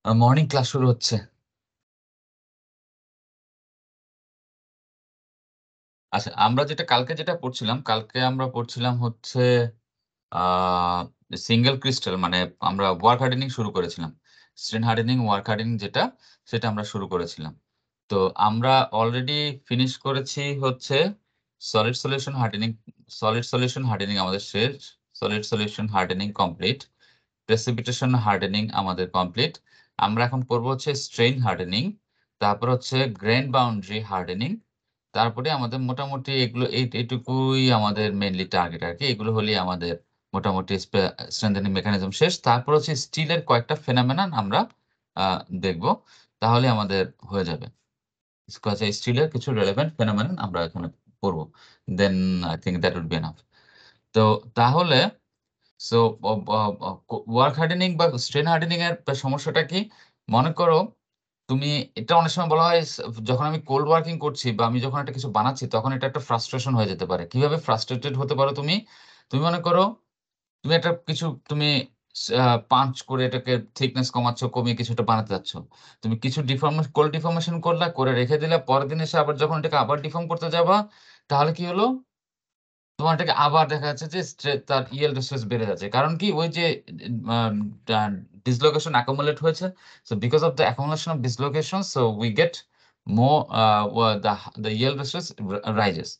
Morning class শুরু হচ্ছে। আচ্ছা, আমরা কালকে আমরা পড়ছিলাম হচ্ছে সিঙ্গেল ক্রিস্টাল, মানে আমরা ওয়ার্ক হার্ডেনিং শুরু করেছিলাম। স্ট্রেন হার্ডেনিং, ওয়ার্ক হার্ডেনিং সেটা আমরা শুরু করেছিলাম। তো আমরা অলরেডি ফিনিশ করেছি হচ্ছে solid solution hardening. Solid solution hardening আমাদের শেষ। Solid solution hardening complete. Precipitation hardening আমাদের কমপ্লিট। আমরা এখন করব হচ্ছে স্ট্রেইন হার্ডেনিং, তারপর হচ্ছে গ্রেইন বাউন্ডারি হার্ডেনিং। তারপরে আমাদের মোটামুটি এগুলো এইটুকুই আমাদের মেইনলি টার্গেট আরকি। এগুলো হলেই আমাদের মোটামুটি স্ট্রেংথেনিং মেকানিজম শেষ। তারপর হচ্ছে স্টিলের কয়েকটা ফেনোমেনন আমরা আ দেখব। তাহলে আমাদের হয়ে যাবে। স্টিলের কিছু রেলেভেন্ট ফেনোমেনন আমরা এখানে পড়ব। Then I think that will be enough. তো তাহলে সো অ ব অ ওয়ার্ক হার্ডেনিং বা স্ট্রেন হার্ডেনিং এর সমস্যাটা কি? মনে করো তুমি, এটা অনেক সময় বলা হয় যখন আমি কোল্ড ওয়ার্কিং করছি বা আমি যখন একটা কিছু বানাচ্ছি তখন এটা একটা ফ্রাস্ট্রেশন হয়ে যেতে পারে। কিভাবে ফ্রাস্ট্রেটেড হতে পারো তুমি? তুমি মনে করো তুমি একটা কিছু তুমি পাঞ্চ করে এটাকে থিকনেস কমাচ্ছ, কমিয়ে কিছু একটা বানাতে চাচ্ছ। তুমি কিছু কোল্ড ডিফর্মেশন করলা, করে রেখে দিলা। পরের দিন এসে আবার যখন এটাকে আবার ডিফর্ম করতে যাবা, তাহলে কি হলো? তোমার এটাকে আবার দেখা যাচ্ছে যে তার yield stress বেড়ে যাচ্ছে। কারণ কি? ওই যে আ ডা dislocation accumulate হয়েছে। So because of the accumulation of dislocation, so we get more the yield stress rises.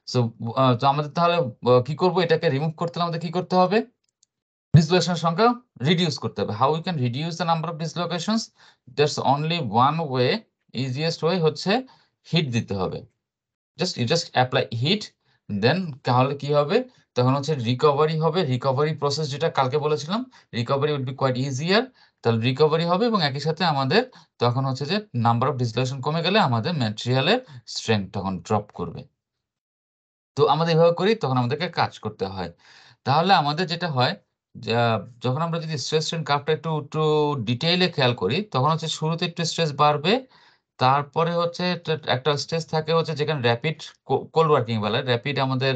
So তো আমাদের তাহলে কি করব? এটাকে রিমুভ করতে হলে আমাদের কি করতে হবে? ডিসলোকেশন এর সংখ্যা রিডিউস করতে হবে। How we can reduce the number of dislocations? There's only one way, easiest way হচ্ছে হিট দিতে হবে। জাস্ট এপ্লাই হিট, দেন তাহলে কি হবে? তখন হচ্ছে রিকভারি হবে। রিকভারি প্রসেস যেটা কালকে বলেছিলাম, recovery will be quite easier. তাহলে রিকভারি হবে এবং একই সাথে আমাদের তখন হচ্ছে যে নাম্বার অফ ডিসলোকেশন কমে গেলে আমাদের ম্যাটেরিয়ালের স্ট্রেংথ তখন ড্রপ করবে। তো আমাদের এভাবে করেই তখন আমাদেরকে কাজ করতে হয়। তাহলে আমাদের যেটা হয়, যা যখন আমরা যদি স্ট্রেস স্ট্রেইন কার্ভটা একটু ডিটেইলে খেয়াল করি, তখন হচ্ছে শুরুতে একটু স্ট্রেস বাড়বে। তারপরে হচ্ছে একটা স্টেজ থাকে হচ্ছে যেখানে র‍্যাপিড কোল্ড ওয়ার্কিং বলে। র‍্যাপিড আমাদের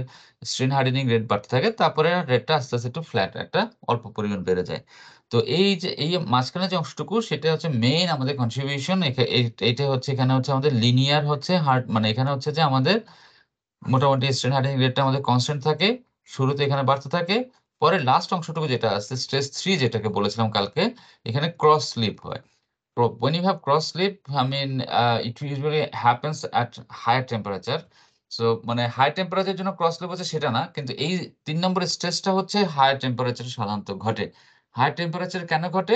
স্ট্রেন হার্ডেনিং রেট বাড়তে থাকে। তারপরে রেটটা আস্তে একটু ফ্ল্যাট একটা অল্প পরিমাণ বেড়ে যায়। তো এই যে এই মাঝখানে যে অংশটুকু সেটা হচ্ছে মেইন আমাদের কন্ট্রিবিউশন। এইটা হচ্ছে এখানে হচ্ছে আমাদের লিনিয়ার হচ্ছে মানে এখানে হচ্ছে যে আমাদের মোটামুটি স্ট্রেন হার্ডেনিং রেটটা আমাদের কনস্ট্যান্ট থাকে। শুরুতে এখানে বাড়তে থাকে। পরে লাস্ট অংশটুকু যেটা আছে স্ট্রেস 3 যেটাকে বলেছিলাম কালকে, এখানে ক্রস স্লিপ হয়। When you have cross sleep, I mean, it usually happens at higher temperature. So মানে হাই টেম্পারেচার জন্য ক্রস স্লিপ হচ্ছে সেটা না। কিন্তু এই ৩ নম্বরের স্ট্রেসটা হচ্ছে হায়ার টেম্পারেচারে সাধারণত ঘটে। হায়ার টেম্পারেচারে কেন ঘটে?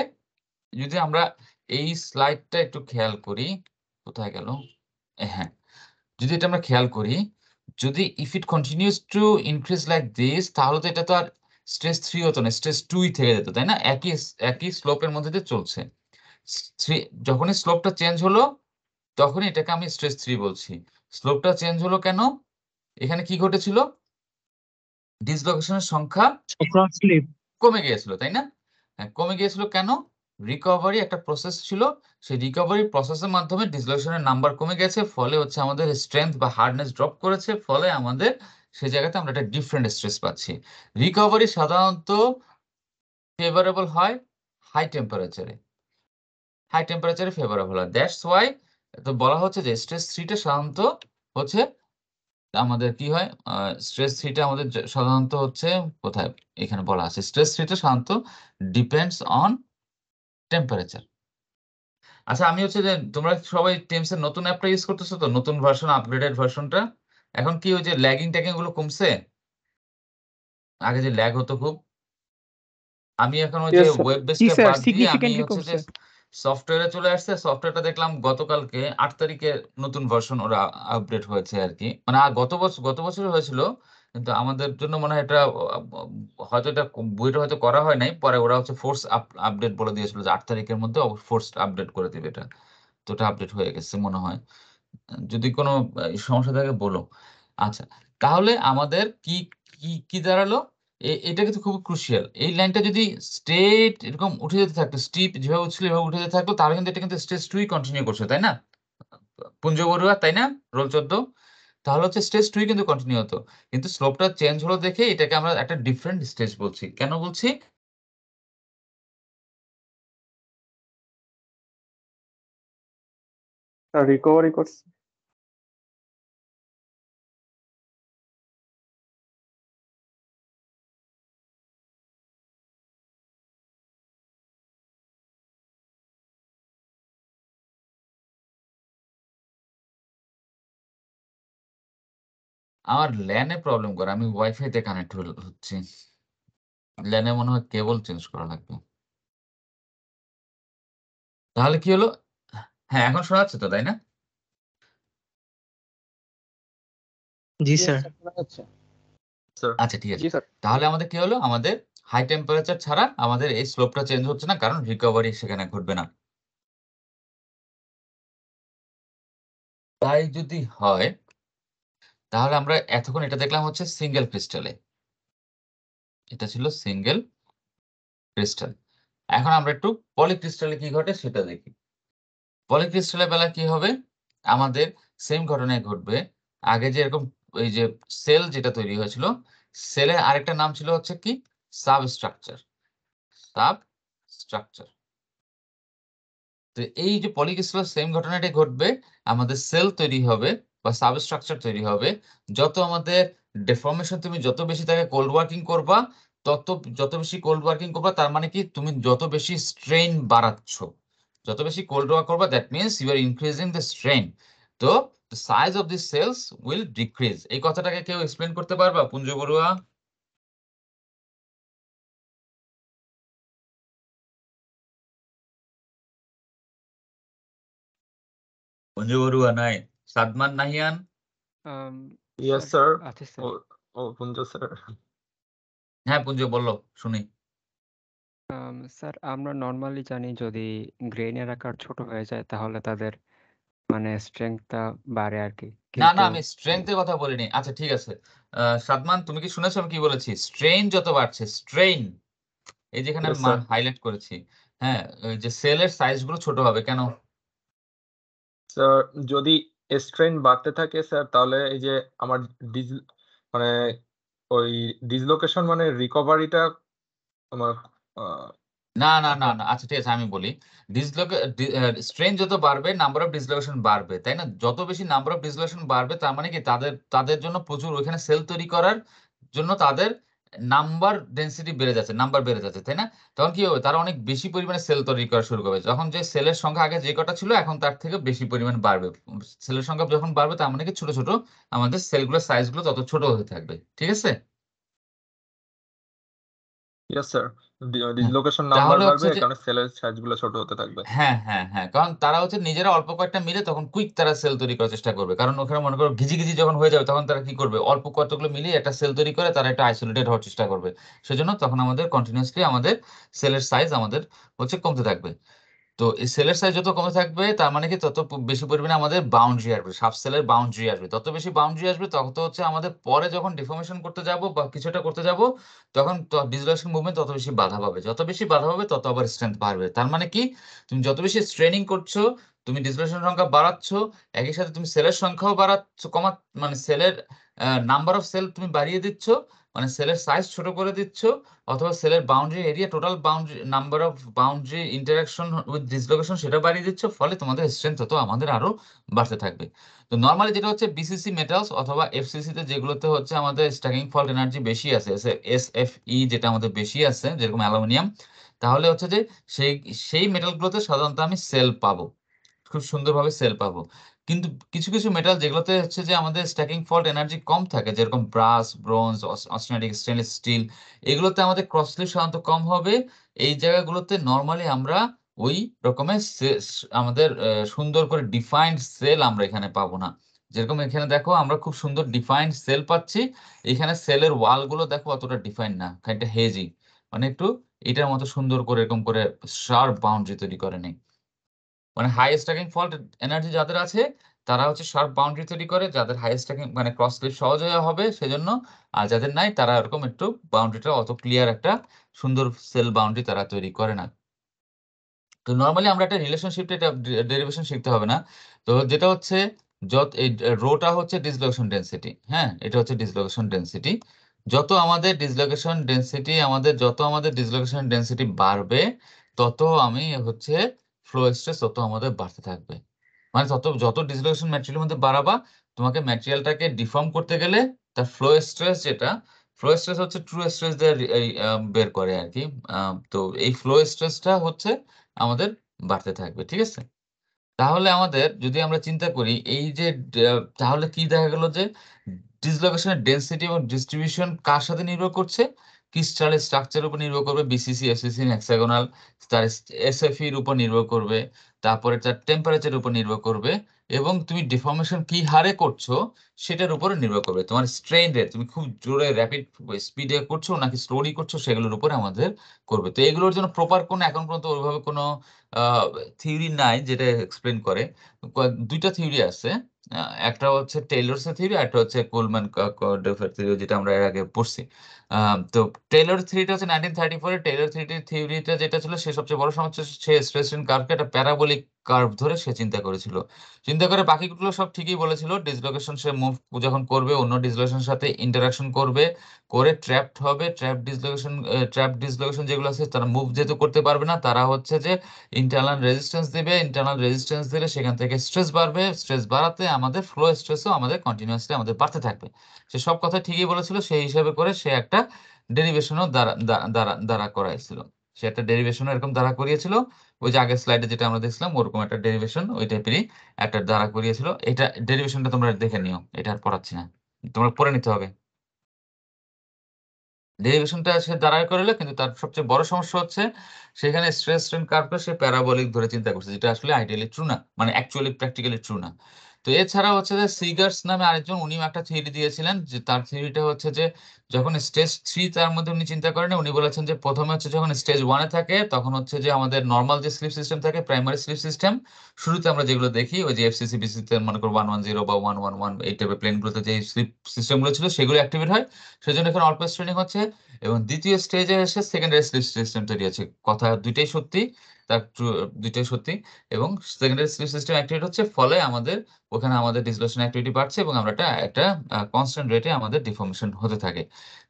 যদি আমরা এই স্লাইডটা একটু খেয়াল করি, কোথায় গেল? হ্যাঁ, যদি এটা আমরা খেয়াল করি, যদি if it continues to increase like this, তাহলে তো এটা তো আর স্ট্রেস 3 হতো না, স্ট্রেস 2 ই থেকে যেত, তাই না? একই স্লোপের মধ্যে দিয়ে চলছে। 3 যখনই স্লোপটা চেঞ্জ হলো, তখনই এটাকে আমি স্ট্রেস 3 বলছি। স্লোপটা চেঞ্জ হলো কেন? এখানে কি ঘটেছিল? ডিসলোকেশন এর সংখ্যা ক্রস স্লিপ কমে গিয়েছিল, তাই না? হ্যাঁ, কমে গিয়েছিল কেন? রিকভারি একটা প্রসেস ছিল। সেই রিকভারি প্রসেসের মাধ্যমে ডিসলোকেশন এর নাম্বার কমে গেছে। ফলে হচ্ছে আমাদের স্ট্রেংথ বা হার্ডনেস ড্রপ করেছে। ফলে আমাদের সেই জায়গাতে আমরা একটা ডিফারেন্ট স্ট্রেস পাচ্ছি। রিকভারি সাধারণত ফেভারেবল হয় হাই টেম্পারেচারে। হাই টেম্পারেচারে ফেভারেবল হয়। দ্যাটস ওয়াই তো বলা হচ্ছে যে স্ট্রেস 3 টা সাধারণত হচ্ছে আমাদের কি হয়? স্ট্রেস 3 টা আমাদের সাধারণত হচ্ছে কোথায়? এখানে বলা আছে। স্ট্রেস 3 টা সাধারণত ডিপেন্ডস অন টেম্পারেচার। আচ্ছা, আমি হচ্ছে যে তোমরা সবাই টেমস এর নতুন অ্যাপটা ইউজ করতেছো তো? নতুন ভার্সন, আপগ্রেডেড ভার্সনটা? এখন কি ওই যে ল্যাগিং-ট্যাগিং গুলো কমছে? আগে যে ল্যাগ হতো খুব? আমি এখন ওই যে ইয়েস স্যার। ওয়েব জি বেসটা স্যার, বাদ দিয়ে আমি সিগনিফিকেন্টলি হচ্ছে যে কমছে। সফটওয়্যারে চলে আসছে। সফটওয়্যারটা দেখলাম গতকালকে ৮ তারিখে নতুন ভার্সন ওরা আপডেট হয়েছে আরকি। মানে গত বছরই হয়েছিল। কিন্তু আমাদের জন্য মনে হয় এটা হয়তো এটা বইটা হয়তো করা হয় নাই। পরে ওরা হচ্ছে ফোর্স আপডেট বলে দিয়েছিল যে ৮ তারিখের মধ্যে ফোর্সড আপডেট করে দিবে এটা। তো ওটা আপডেট হয়ে গেছে মনে হয়। যদি কোনো সমস্যা থাকে বলো। আচ্ছা, তাহলে আমাদের কি দাঁড়ালো? এটা কিন্তু খুব ক্রুশিয়াল। এই লাইনটা যদি স্ট্রেইট এরকম উঠে যেতে থাকতো, স্টিপ যেভাবে উঠছিল এভাবে উঠে যেতে থাকতো, তাহলে কিন্তু এটা কিন্তু স্টেজ 2 ই কন্টিনিউ করছে, তাই না? পুঞ্জ বড়ুয়া, তাই না? রোল ১৪। তাহলে হচ্ছে স্টেজ 2 ই কিন্তু কন্টিনিউ হতো। কিন্তু স্লোপটা চেঞ্জ হলো দেখে এটাকে আমরা একটা ডিফারেন্ট স্টেজ বলছি। কেন বলছি? রিকভারি করছে। আমার ল্যানে প্রবলেম করে, আমি ওয়াইফাইতে কানেক্ট হচ্ছি। ল্যানে মনে হয় কেবল চেঞ্জ করা লাগবে। তাহলে কি হলো? হ্যাঁ, এখন শোনা যাচ্ছে তো, তাই না? জি Yes, স্যার। sir, শোনা যাচ্ছে। স্যার আচ্ছা, ঠিক আছে। জি স্যার। তাহলে আমাদের কি হলো? আমাদের হাই টেম্পারেচার ছাড়া আমাদের এই স্লোপটা চেঞ্জ হচ্ছে না, কারণ রিকভারি সেখানে ঘটবে না। তাই যদি হয়, তাহলে আমরা এতক্ষণ এটা দেখলাম হচ্ছে সিঙ্গেল ক্রিস্টালে। এটা ছিল সিঙ্গেল ক্রিস্টাল। এখন আমরা একটু পলিক্রিস্টালে কি ঘটে সেটা দেখি। পলিক্রিস্টালের বেলা কি হবে? আমাদের সেম ঘটনাই ঘটবে। আগে যে এরকম ওই যে সেল যেটা তৈরি হয়েছিল, সেলের আরেকটা নাম ছিল হচ্ছে কি? সাবস্ট্রাকচার। সাবস্ট্রাকচার। তো এই যে পলিক্রিস্টালের সেম ঘটনাটাই ঘটবে। আমাদের সেল তৈরি হবে বা সাবস্ট্রাকচার তৈরি হবে। যত আমাদের ডিফর্মেশন, তুমি যত বেশি তাকে কোল্ড ওয়ার্কিং করবা, যত বেশি কোল্ড ওয়ার্কিং করবা, তার মানে কি তুমি যত বেশি স্ট্রেইন বাড়াচ্ছ। যত বেশি কোল্ড ওয়ার্ক করবা, that means you are increasing the strain. তো the size of the cells will decrease. এই কথাটাকে কেউ এক্সপ্লেন করতে পারবা, পুঞ্জ বড়ুয়া? পুঞ্জ বড়ুয়া নাই? সাদমান নাহিয়ান? Yes sir. আছে ও স্যার। ও পুঞ্জ স্যার। হ্যাঁ, পুঞ্জ বললো, শুনি। স্যার আমরা নর্মালি জানি যদি গ্রেইনের আকার ছোট হয়ে যায় তাহলে তাদের মানে স্ট্রেংথটা বাড়ে আর কি, না, কিন্তু আমি স্ট্রেংথ এর কথা বলিনি। আচ্ছা, ঠিক আছে। সাদমান, তুমি কি শুনেছো আমি কি বলেছি? স্ট্রেইন যত বাড়ছে, স্ট্রেইন, এই যেখানে ইয়েস আমি স্যার। হাইলাইট করেছি। হ্যাঁ, ওই যে সেলের সাইজ গুলো ছোট হবে কেন? স্যার যদি স্ট্রেন বাড়তে থাকে স্যার, তাহলে এই যে আমার ডিস মানে ওই ডিসলোকেশন মানে রিকভারিটা আমার না, না, না, না। আচ্ছা, ঠিক আছে, আমি বলি। স্ট্রেন যত বাড়বে, নাম্বার অফ ডিসলোকেশন বাড়বে, তাই না? যত বেশি নাম্বার অফ ডিসলোকেশন বাড়বে, তার মানে কি তাদের তাদের জন্য প্রচুর ওইখানে সেল তৈরি করার জন্য তাদের নাম্বার ডেনসিটি বেড়ে যাচ্ছে, নাম্বার বেড়ে যাচ্ছে, তাই না? তখন কি হবে? তারা অনেক বেশি পরিমাণে সেল তৈরি করা শুরু করবে। যখন যে সেলের সংখ্যা আগে যে কটা ছিল, এখন তার থেকে বেশি পরিমাণ বাড়বে। সেলের সংখ্যা যখন বাড়বে, তার মানে কি ছোট ছোট আমাদের সেলগুলোর সাইজগুলো তত ছোট হতে থাকবে। ঠিক আছে? Yes sir. হ্যাঁ। ডিসলোকেশন নাম্বার তাহলে হচ্ছে বাড়বে যে, কারণ সেলের সাইজগুলো ছোট হতে থাকবে। হ্যাঁ, হ্যাঁ, হ্যাঁ। কারণ তারা হচ্ছে নিজেরা অল্প কয়েকটা মিলে তখন কুইক তারা সেল তৈরি করার চেষ্টা করবে। কারণ ওখানে মনে করো ঘিজি যখন হয়ে যাবে, তখন তারা কি করবে? অল্প কতগুলো মিলিয়ে একটা সেল তৈরি করে তারা একটা আইসোলেটেড হওয়ার চেষ্টা করবে। সেজন্য তখন আমাদের কন্টিনিউয়াসলি আমাদের সেলের সাইজ আমাদের হচ্ছে কমতে থাকবে। তো এই সেলের সাইজ যত কমে থাকবে, তার মানে কি তত বেশি পরিমাণে আমাদের বাউন্ডারি আসবে, সাব সেলের বাউন্ডারি আসবে। তত বেশি বাউন্ডারি আসবে, তত হচ্ছে আমাদের পরে যখন ডিফর্মেশন করতে যাব বা কিছুটা করতে যাব, তখন ডিসলোকেশন মুভমেন্ট তত বেশি বাধা পাবে। যত বেশি বাধা পাবে, তত আবার স্ট্রেংথ বাড়বে। তার মানে কি, তুমি যত বেশি স্ট্রেনিং করছো, তুমি ডিসলোকেশন সংখ্যা বাড়াচ্ছ, একই সাথে তুমি সেলের সংখ্যাও বাড়াচ্ছ, মানে সেলের নাম্বার অফ সেল তুমি বাড়িয়ে দিচ্ছ, মানে সেলের সাইজ ছোট করে দিচ্ছ, অথবা সেলের boundary area, total boundary number of boundary interaction with dislocation সেটা বাড়িয়ে দিচ্ছ। ফলে তোমাদের স্ট্রেংথ তত আমাদের আরো বাড়তে থাকবে। তো নরমালি যেটা হচ্ছে বিসিসি মেটালস অথবা এফসিসি তে, যেগুলোতে হচ্ছে আমাদের স্ট্যাকিং ফল্ট এনার্জি বেশি আছে, এসএফই যেটা আমাদের বেশি আছে, যেরকম অ্যালুমিনিয়াম, তাহলে হচ্ছে যে সেই সেই মেটালগুলোতে সাধারণত আমি সেল পাবো, খুব সুন্দরভাবে সেল পাবো। কিন্তু কিছু কিছু মেটাল যেগুলোতে হচ্ছে যে আমাদের স্ট্যাকিং ফল্ট এনার্জি কম থাকে, যেরকম brass, bronze, austenitic, stainless steel, এগুলোতে আমাদের ক্রসলি সাধারণত কম হবে। এই জায়গাগুলোতে নর্মালি আমরা ওই রকমের আমাদের সুন্দর করে ডিফাইন্ড সেল আমরা এখানে পাবো না। যেরকম এখানে দেখো আমরা খুব সুন্দর ডিফাইন্ড সেল পাচ্ছি, এখানে সেলের ওয়াল গুলো দেখো অতটা ডিফাইন্ড না, খানিকটা হেজি, মানে একটু এটার মতো সুন্দর করে এরকম করে শার্প বাউন্ডারি তৈরি করে নেই। মানে হাই স্ট্যাকিং ফল্ট এনার্জি যাদের আছে, তারা হচ্ছে শার্প বাউন্ডারি তৈরি করে, যাদের হাই স্ট্যাকিং মানে ক্রস স্লিপ সহজ হয়ে হবে সেজন্য। আর যাদের নাই, তারা এরকম একটু বাউন্ডারিটা অত ক্লিয়ার একটা সুন্দর সেল বাউন্ডারি তারা তৈরি করে না। তো নরমালি আমরা একটা রিলেশনশিপ, এটা ডেরিভেশন শিখতে হবে না। তো যেটা হচ্ছে, যত এই রোটা হচ্ছে ডিসলোকেশন ডেনসিটি, হ্যাঁ, এটা হচ্ছে ডিসলোকেশন ডেনসিটি। যত আমাদের ডিসলোকেশন ডেনসিটি বাড়বে, তত আমি হচ্ছে ফ্লো স্ট্রেস তত আমাদের বাড়তে থাকবে। মানে যত ডিসলোকেশন ম্যাটেরিয়ালের মধ্যে বাড়াবা, তোমাকে ম্যাটেরিয়ালটাকে ডিফর্ম করতে গেলে তার ফ্লো স্ট্রেস ফ্লো স্ট্রেস হচ্ছে ট্রু স্ট্রেস দিয়ে বের করে আর কি। তো এই ফ্লো স্ট্রেসটা হচ্ছে আমাদের বাড়তে থাকবে, ঠিক আছে। তাহলে আমাদের যদি আমরা চিন্তা করি এই যে তাহলে কি দেখা গেল যে ডিসলোকেশনের ডেনসিটি এবং ডিস্ট্রিবিউশন কার সাথে নির্ভর করছে? ক্রিস্টালের স্ট্রাকচারের উপর নির্ভর করবে, বিসিসি, এফসিসি, হেক্সাগোনাল, তার এসএফই এর উপর নির্ভর করবে, তারপরে তার টেম্পারেচারের উপর নির্ভর করবে, এবং তুমি ডিফর্মেশন কি হারে করছো সেটার উপরে নির্ভর করবে। তোমার স্ট্রেন রেট, তুমি খুব জোরে র্যাপিড স্পিডে করছো নাকি স্লোলি করছো, সেগুলোর উপরে আমাদের করবে। তো এগুলোর জন্য প্রপার কোনো এখন পর্যন্ত ওইভাবে কোনো থিওরি নাই যেটা এক্সপ্লেন করে। দুইটা থিওরি আছে, একটা হচ্ছে টেইলরস এর থিওরি, একটা হচ্ছে কোলম্যান ডেফের থিওরি, যেটা আমরা এর আগে পড়ছি। তো টেইলর থিওরিটা হচ্ছে 1934 এর টেইলর থিওরিটা যেটা ছিল, সে সবচেয়ে বড় সমস্যা, সে স্ট্রেস কার্ভকে একটা প্যারাবোলিক কার্ভ ধরে সে চিন্তা করেছিল। চিন্তা করে বাকিগুলো সব ঠিকই বলেছিল, ডিসলোকেশন সে মুভ যখন করবে অন্য ডিসলোকেশনের সাথে ইন্টারাকশন করবে, করে ট্র্যাপড হবে, ট্র্যাপ ডিসলোকেশন যেগুলো আছে তারা মুভ যেহেতু করতে পারবে না, তারা হচ্ছে যে ইন্টারনাল রেজিস্ট্যান্স দিবে, ইন্টারনাল রেজিস্ট্যান্স দিলে সেখান থেকে স্ট্রেস বাড়বে, স্ট্রেস বাড়াতে আমাদের ফ্লো স্ট্রেসও আমাদের কন্টিনিউয়াসলি আমাদের বাড়তে থাকবে। সে সব কথা ঠিকই বলেছিল, সেই হিসাবে করে সে একটা ডেরিভেশনও দ্বারা করাইছিল। সে একটা ডেরিভেশনও এরকম দ্বারা করিয়েছিল, ওই যে আগের স্লাইডে যেটা আমরা দেখছিলাম ওরকম একটা ডেরিভেশন ওই টাইপেরই একটা দ্বারা করিয়েছিল। এটা ডেরিভেশনটা তোমরা দেখে নিও, এটা আর পড়াচ্ছি না, তোমরা পড়ে নিতে হবে। ডেরিভেশনটা সে দাঁড়ায় করলে, কিন্তু তার সবচেয়ে বড় সমস্যা হচ্ছে সেখানে স্ট্রেস স্ট্রেন কার্ভটা সে প্যারাবোলিক ধরে চিন্তা করছে, যেটা আসলে আইডিয়ালি ট্রু না, মানে অ্যাকচুয়ালি প্র্যাকটিক্যালি ট্রু না। তো এছাড়া হচ্ছে যে সিগার্স নামে আরেকজন, উনিও একটা থিওরি দিয়েছিলেন, যে তার থিওরিটা হচ্ছে যে যখন স্টেজ 3 তার মধ্যে উনি চিন্তা করেন, উনি বলেছেন যে প্রথমে হচ্ছে যখন স্টেজ 1-এ থাকে তখন হচ্ছে যে আমাদের নর্মাল যে স্লিপ সিস্টেম থাকে, প্রাইমারি স্লিপ সিস্টেম, শুরুতে আমরা যেগুলো দেখি ওই যে এফসিসি বিসিসি মনে করো 110 বা 111 এই টাইপের প্লেনগুলোতে যে স্লিপ সিস্টেমগুলো ছিল সেগুলো অ্যাক্টিভেট হয়, সেজন্য এখানে অল্প স্ট্রেনিং হচ্ছে। এবং দ্বিতীয় স্টেজে এসে সেকেন্ডারি স্লিপ সিস্টেম তৈরি আছে, কথা দুইটাই সত্যি, তার দুইটাই সত্যি। এবং সেকেন্ডারি স্লিপ সিস্টেম অ্যাক্টিভেট হচ্ছে, ফলে আমাদের ওখানে আমাদের ডিসলোকেশন অ্যাক্টিভিটি বাড়ছে এবং আমরা একটা কনস্ট্যান্ট রেটে আমাদের ডিফর্মেশন হতে থাকে।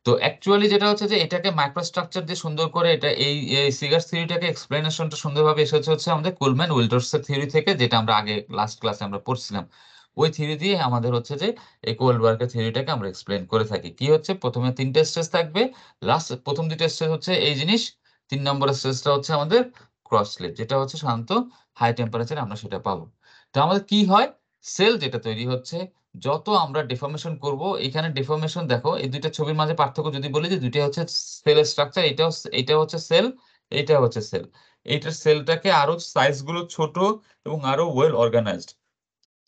তো অ্যাকচুয়ালি যেটা হচ্ছে যে এটাকে মাইক্রোস্ট্রাকচার দিয়ে সুন্দর করে এটা এই সিগার্স থিওরিটাকে এক্সপ্লেনেশনটা সুন্দরভাবে এসেছে হচ্ছে আমাদের কুলম্যান উইল্টার্সের থিওরি থেকে, যেটা আমরা আগে লাস্ট ক্লাসে আমরা পড়ছিলাম। ওই থিওরি দিয়ে আমাদের হচ্ছে যে এই কোলবার্গের থিওরিটাকে আমরা এক্সপ্লেন করে থাকি। কি হচ্ছে, প্রথমে 3টে স্টেজ থাকবে, প্রথম 2টা স্টেজ হচ্ছে এই জিনিস, 3 নম্বর স্টেজটা হচ্ছে আমাদের ক্রস স্লিপ, যেটা হচ্ছে সাধারণত হাই টেম্পারেচারে আমরা সেটা পাবো। তো আমাদের কি হয়, সেল যেটা তৈরি হচ্ছে, যত আমরা ডিফর্মেশন করব, এখানে ডিফর্মেশন দেখো এই দুইটা ছবির মাঝে পার্থক্য যদি বলি, যে দুইটা হচ্ছে সেলের স্ট্রাকচার, এটা হচ্ছে সেল, এটা হচ্ছে সেল। এইটার সেলটাকে আরো সাইজ গুলো ছোট এবং আরো ওয়েল অর্গানাইজড।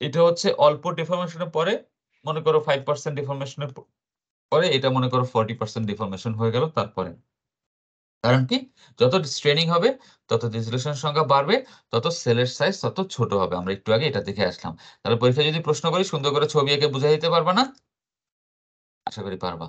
এটা হচ্ছে অল্প ডিফর্মেশনের পরে, মনে করো 5% ডিফর্মেশনের পরে, এটা মনে করো 40% ডিফর্মেশন হয়ে গেল তারপরে। কারণ কি, যত স্ট্রেনিং হবে তত ডিসলোকেশন সংখ্যা বাড়বে, তত সেলের সাইজ তত ছোট হবে। আমরা একটু আগে এটা দেখে আসলাম। তাহলে পরীক্ষায় যদি প্রশ্ন করি সুন্দর করে ছবি এঁকে বুঝাই দিতে পারবা না? আশা করি পারবা।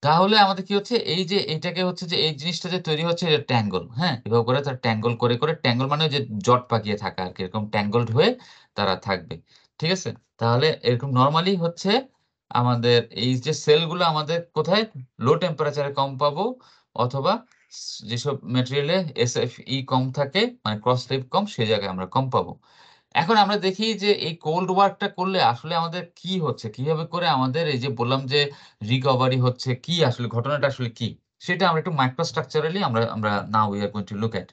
তাহলে আমাদের কি হচ্ছে, এই যে এটাকে হচ্ছে যে এই জিনিসটা যে তৈরি হচ্ছে, এটা ট্যাঙ্গল, হ্যাঁ, এভাবে করে তার ট্যাঙ্গল করে ট্যাঙ্গল মানে যে জট পাকিয়ে থাকা আর কি, এরকম ট্যাঙ্গলড হয়ে তারা থাকবে, ঠিক আছে। তাহলে এরকম নরমালি হচ্ছে আমাদের এই যে সেলগুলো আমাদের কোথায় লো টেম্পারেচারে কম পাবো, অথবা যেসব মেটেরিয়ালে এসএফই কম থাকে, মানে ক্রস লিপ কম, সেই জায়গায় আমরা কম পাবো। এখন আমরা দেখি যে এই কোল্ড ওয়ার্কটা করলে আসলে আমাদের কি হচ্ছে, কিভাবে করে আমাদের এই যে বললাম যে রিকভারি হচ্ছে, কি আসলে ঘটনাটা আসলে কি, সেটা আমরা একটু মাইক্রোস্ট্রাকচারালি আমরা now we are going to look at.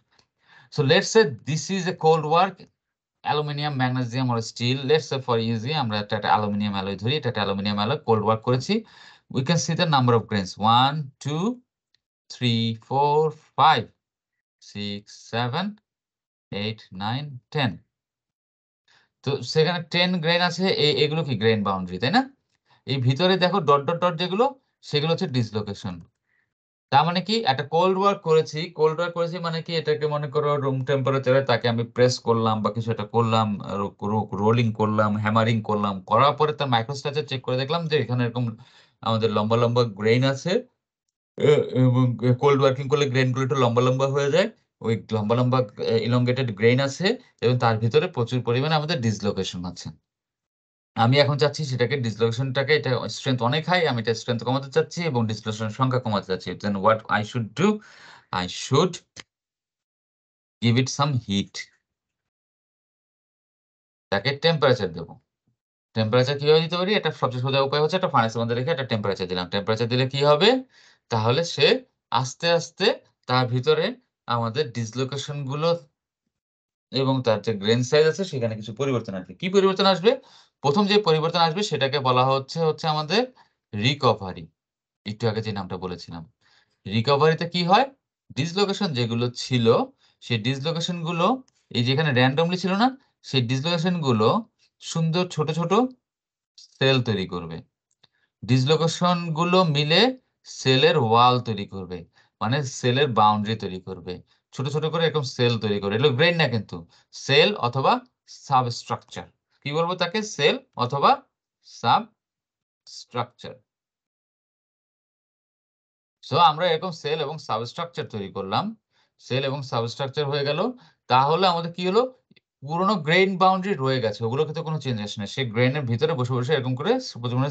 So let's say this is a cold work, aluminium, magnesium or steel, let's say for easy আমরা একটা অ্যালুমিনিয়াম অ্যালয় ধরি, এটা একটা অ্যালুমিনিয়াম অ্যালয়, কোল্ড ওয়ার্ক করেছি। We can see the number of grains 1 2 3 4 5 6 7 8 9 10। তো সেখানে 10 grain আছে, এগুলো কি গ্রেন বাউন্ডারি, তাই না? এই ভিতরে দেখো ডট ডট ডট যেগুলো, সেগুলো হচ্ছে ডিসলোকেশন। তার মানে কি, একটা কোল্ড ওয়ার্ক করেছি মানে কি, এটাকে মনে করো রুম টেম্পারেচারে তাকে আমি প্রেস করলাম বা কিছু একটা করলাম, রোলিং করলাম, হ্যামারিং করলাম, করার পরে তার মাইক্রোস্ট্রাকচার চেক করে দেখলাম যে এখানে এরকম আমাদের লম্বা লম্বা গ্রেইন আছে, এবং কোল্ড ওয়ার্কিং করলে গ্রেইন গুলো একটু লম্বা লম্বা হয়ে যায়, ওই লম্বা লম্বা ইলংগেটেড গ্রেইন আছে, এবং তার ভিতরে প্রচুর পরিমাণে আমাদের ডিসলোকেশন আছে। আমি এখন চাচ্ছি সেটাকে ডিসলোকেশনটাকে, এটা স্ট্রেংথ অনেক হাই, আমি এটা স্ট্রেংথ কমাতে চাচ্ছি এবং ডিসলোকেশনের সংখ্যা কমাতে চাচ্ছি। Then what I should do, I should give it some heat. তাকে টেম্পারেচার দেবো। টেম্পারেচার কিভাবে দিতে পারি? এটা সবচেয়ে সোজা উপায় হচ্ছে একটা ফার্নেসের মধ্যে রেখে একটা টেম্পারেচার দিলাম। টেম্পারেচার দিলে কি হবে? তাহলে সে আস্তে আস্তে তার ভিতরে আমাদের ডিসলোকেশন গুলো এবং তার যে গ্রেন সাইজ আছে সেখানে কিছু পরিবর্তন আসবে। কি পরিবর্তন আসবে? প্রথম যে পরিবর্তন আসবে সেটাকে বলা হচ্ছে আমাদের রিকভারি। একটু আগে যে নামটা বলেছিলাম। রিকভারিতে কি হয়? ডিসলোকেশন যেগুলো ছিল, সেই ডিসলোকেশন গুলো এই যে এখানে randomly ছিল না? সেই ডিসলোকেশন গুলো সুন্দর ছোট, ছোট সেল তৈরি করবে। ডিসলোকেশন গুলো মিলে সেলের ওয়াল তৈরি করবে। মানে সেলের বাউন্ডারি তৈরি করবে। ছোট, ছোট করে এরকম সেল তৈরি করবে। এগুলো গ্রেন না কিন্তু। সেল অথবা সাবস্ট্রাকচার। কি বলবো তাকে? সেল অথবা সাবস্ট্রাকচার। সো আমরা এরকম সেল এবং সাবস্ট্রাকচার তৈরি করলাম। সেল এবং সাবস্ট্রাকচার হয়ে গেল। তাহলে আমাদের কি হলো? পুরনো গ্রেইন বাউন্ডারি রয়ে গেছে। ওগুলোকে তো কোনো চেঞ্জ আসে না। সে গ্রেইনের ভিতরে বসে, বসে এরকম করে প্রথমে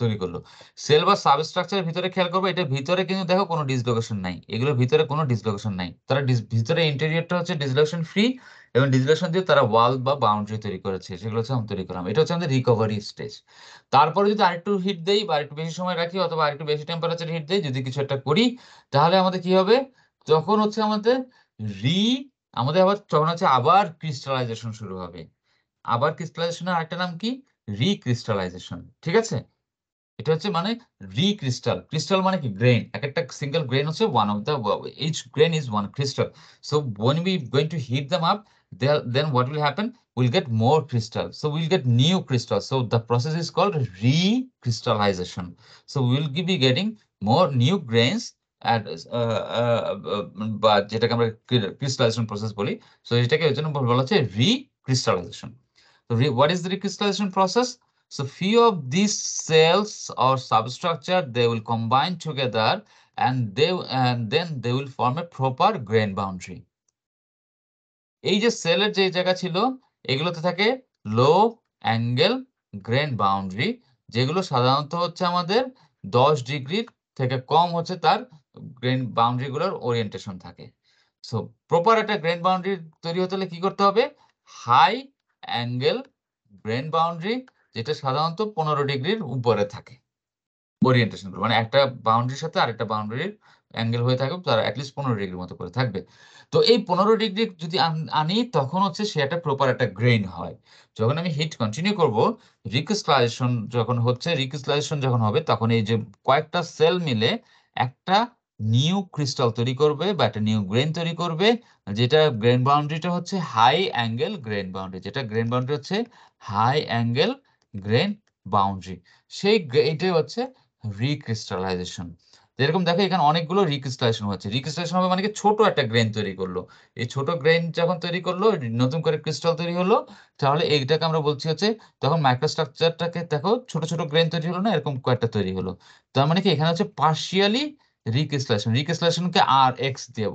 তৈরি করলো। সেল বা সাবস্ট্রাকচারের ভিতরে খেয়াল করবে এটার ভিতরে কিন্তু দেখো কোনো ডিসলোকেশন নাই। এগুলোর ভিতরে কোনো ডিসলোকেশন নাই। তারা ভিতরে ইন্টেরিয়রটা হচ্ছে ডিসলোকেশন ফ্রি এবং ডিসলোকেশন দিয়ে তারা ওয়াল বা বাউন্ডারি তৈরি করেছে। সেগুলো হচ্ছে আমরা তৈরি করলাম। এটা হচ্ছে আমাদের রিকভারি স্টেজ। তারপরে যদি আরেকটু হিট দেই বা আরেকটু বেশি সময় রাখি অথবা আরেকটু বেশি টেম্পারেচার হিট দেই, যদি কিছু একটা করি, তাহলে আমাদের কি হবে? তখন হচ্ছে আমাদের রি আমাদের আবার তখন হচ্ছে আবার ক্রিস্টালাইজেশন শুরু হবে। আবার ক্রিস্টালাইজেশনের আরেকটা নাম কি? রিক্রিস্টালাইজেশন। ঠিক আছে? এটা হচ্ছে মানে রিক্রিস্টাল। ক্রিস্টাল মানে কি? গ্রেইন। একেকটা সিঙ্গেল গ্রেইন হচ্ছে one of the each grain is one crystal. So when we going to heat them up, then what will happen? We'll get more crystal. So we'll get new crystal. So the process is called recrystallization. So we'll be getting more new grains at বা যেটাকে আমরা crystallization process বলি। So এটাকে এর জন্য বলা হচ্ছে recrystallization. So what is the recrystallization process? So few of these cells or substructure they will combine together and then they will form a proper grain boundary. এই যে সেলের যে জায়গা ছিল এগুলোতে থাকে লো অ্যাঙ্গেল গ্রেন বাউন্ডারি, যেগুলো সাধারণত হচ্ছে আমাদের 10 ডিগ্রির থেকে কম হচ্ছে তার গ্রেন বাউন্ডারি গুলোর ওরিয়েন্টেশন থাকে। সো প্রপার একটা গ্রেন বাউন্ডারি তৈরি হতে হলে কি করতে হবে? হাই অ্যাঙ্গেল গ্রেন বাউন্ডারি, যেটা সাধারণত 15 ডিগ্রির উপরে থাকে ওরিয়েন্টেশন গুলো। মানে একটা বাউন্ডারির সাথে আরেকটা বাউন্ডারির অ্যাঙ্গেল হয়ে থাকবে তার এটলিস্ট 15 ডিগ্রির মতো করে থাকবে। তো এই 15 ডিগ্রি যদি আনি তখন হচ্ছে সে একটা প্রপার একটা গ্রেইন হয়। যখন আমি হিট কন্টিনিউ করব, রিক্রিস্টালাইজেশন যখন হবে তখন এই যে কয়েকটা সেল মিলে একটা নিউ ক্রিস্টাল তৈরি করবে বা একটা নিউ গ্রেইন তৈরি করবে, যেটা গ্রেইন বাউন্ডারিটা হচ্ছে হাই অ্যাঙ্গেল গ্রেইন বাউন্ডারি। যেটা গ্রেইন বাউন্ডারি হচ্ছে হাই অ্যাঙ্গেল গ্রেইন বাউন্ডারি। এইটাই হচ্ছে রিক্রিস্টালাইজেশন। যেরকম দেখো এখানে অনেকগুলো রিক্রিস্টালাইজেশন হচ্ছে। রিক্রিস্টালাইজেশন হবে মানে কি? ছোট একটা গ্রেইন তৈরি করলো। এই ছোট গ্রেইন যখন তৈরি করলো, নতুন করে ক্রিস্টাল তৈরি হলো, তাহলে এইটাকে আমরা বলছি হচ্ছে তখন মাইক্রোস্ট্রাকচারটাকে দেখো ছোট, ছোট গ্রেইন তৈরি হলো না? এরকম কয়েকটা তৈরি হলো। তার মানে কি এখানে হচ্ছে পার্শিয়ালি রিক্রিস্টালাইজেশন। রিক্রিস্টালাইজেশনকে RX দিয়ে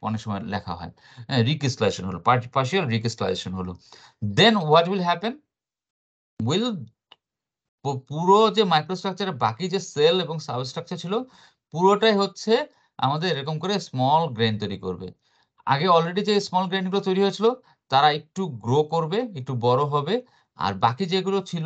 অনেক সময় লেখা হয়। হ্যাঁ, রিক্রিস্টালাইজেশন হলো। পার্শিয়াল রিক্রিস্টালাইজেশন হলো। দেন হোয়াট উইল হ্যাপেন? উইল পুরো যে মাইক্রোস্ট্রাকচারের বাকি যে সেল এবং সাবস্ট্রাকচার ছিল পুরোটাই হচ্ছে আমাদের এরকম করে স্মল গ্রেইন তৈরি করবে। আগে অলরেডি যে স্মল গ্রেইন গুলো তৈরি হয়েছিল তারা একটু গ্রো করবে, একটু বড় হবে। আর বাকি যেগুলো ছিল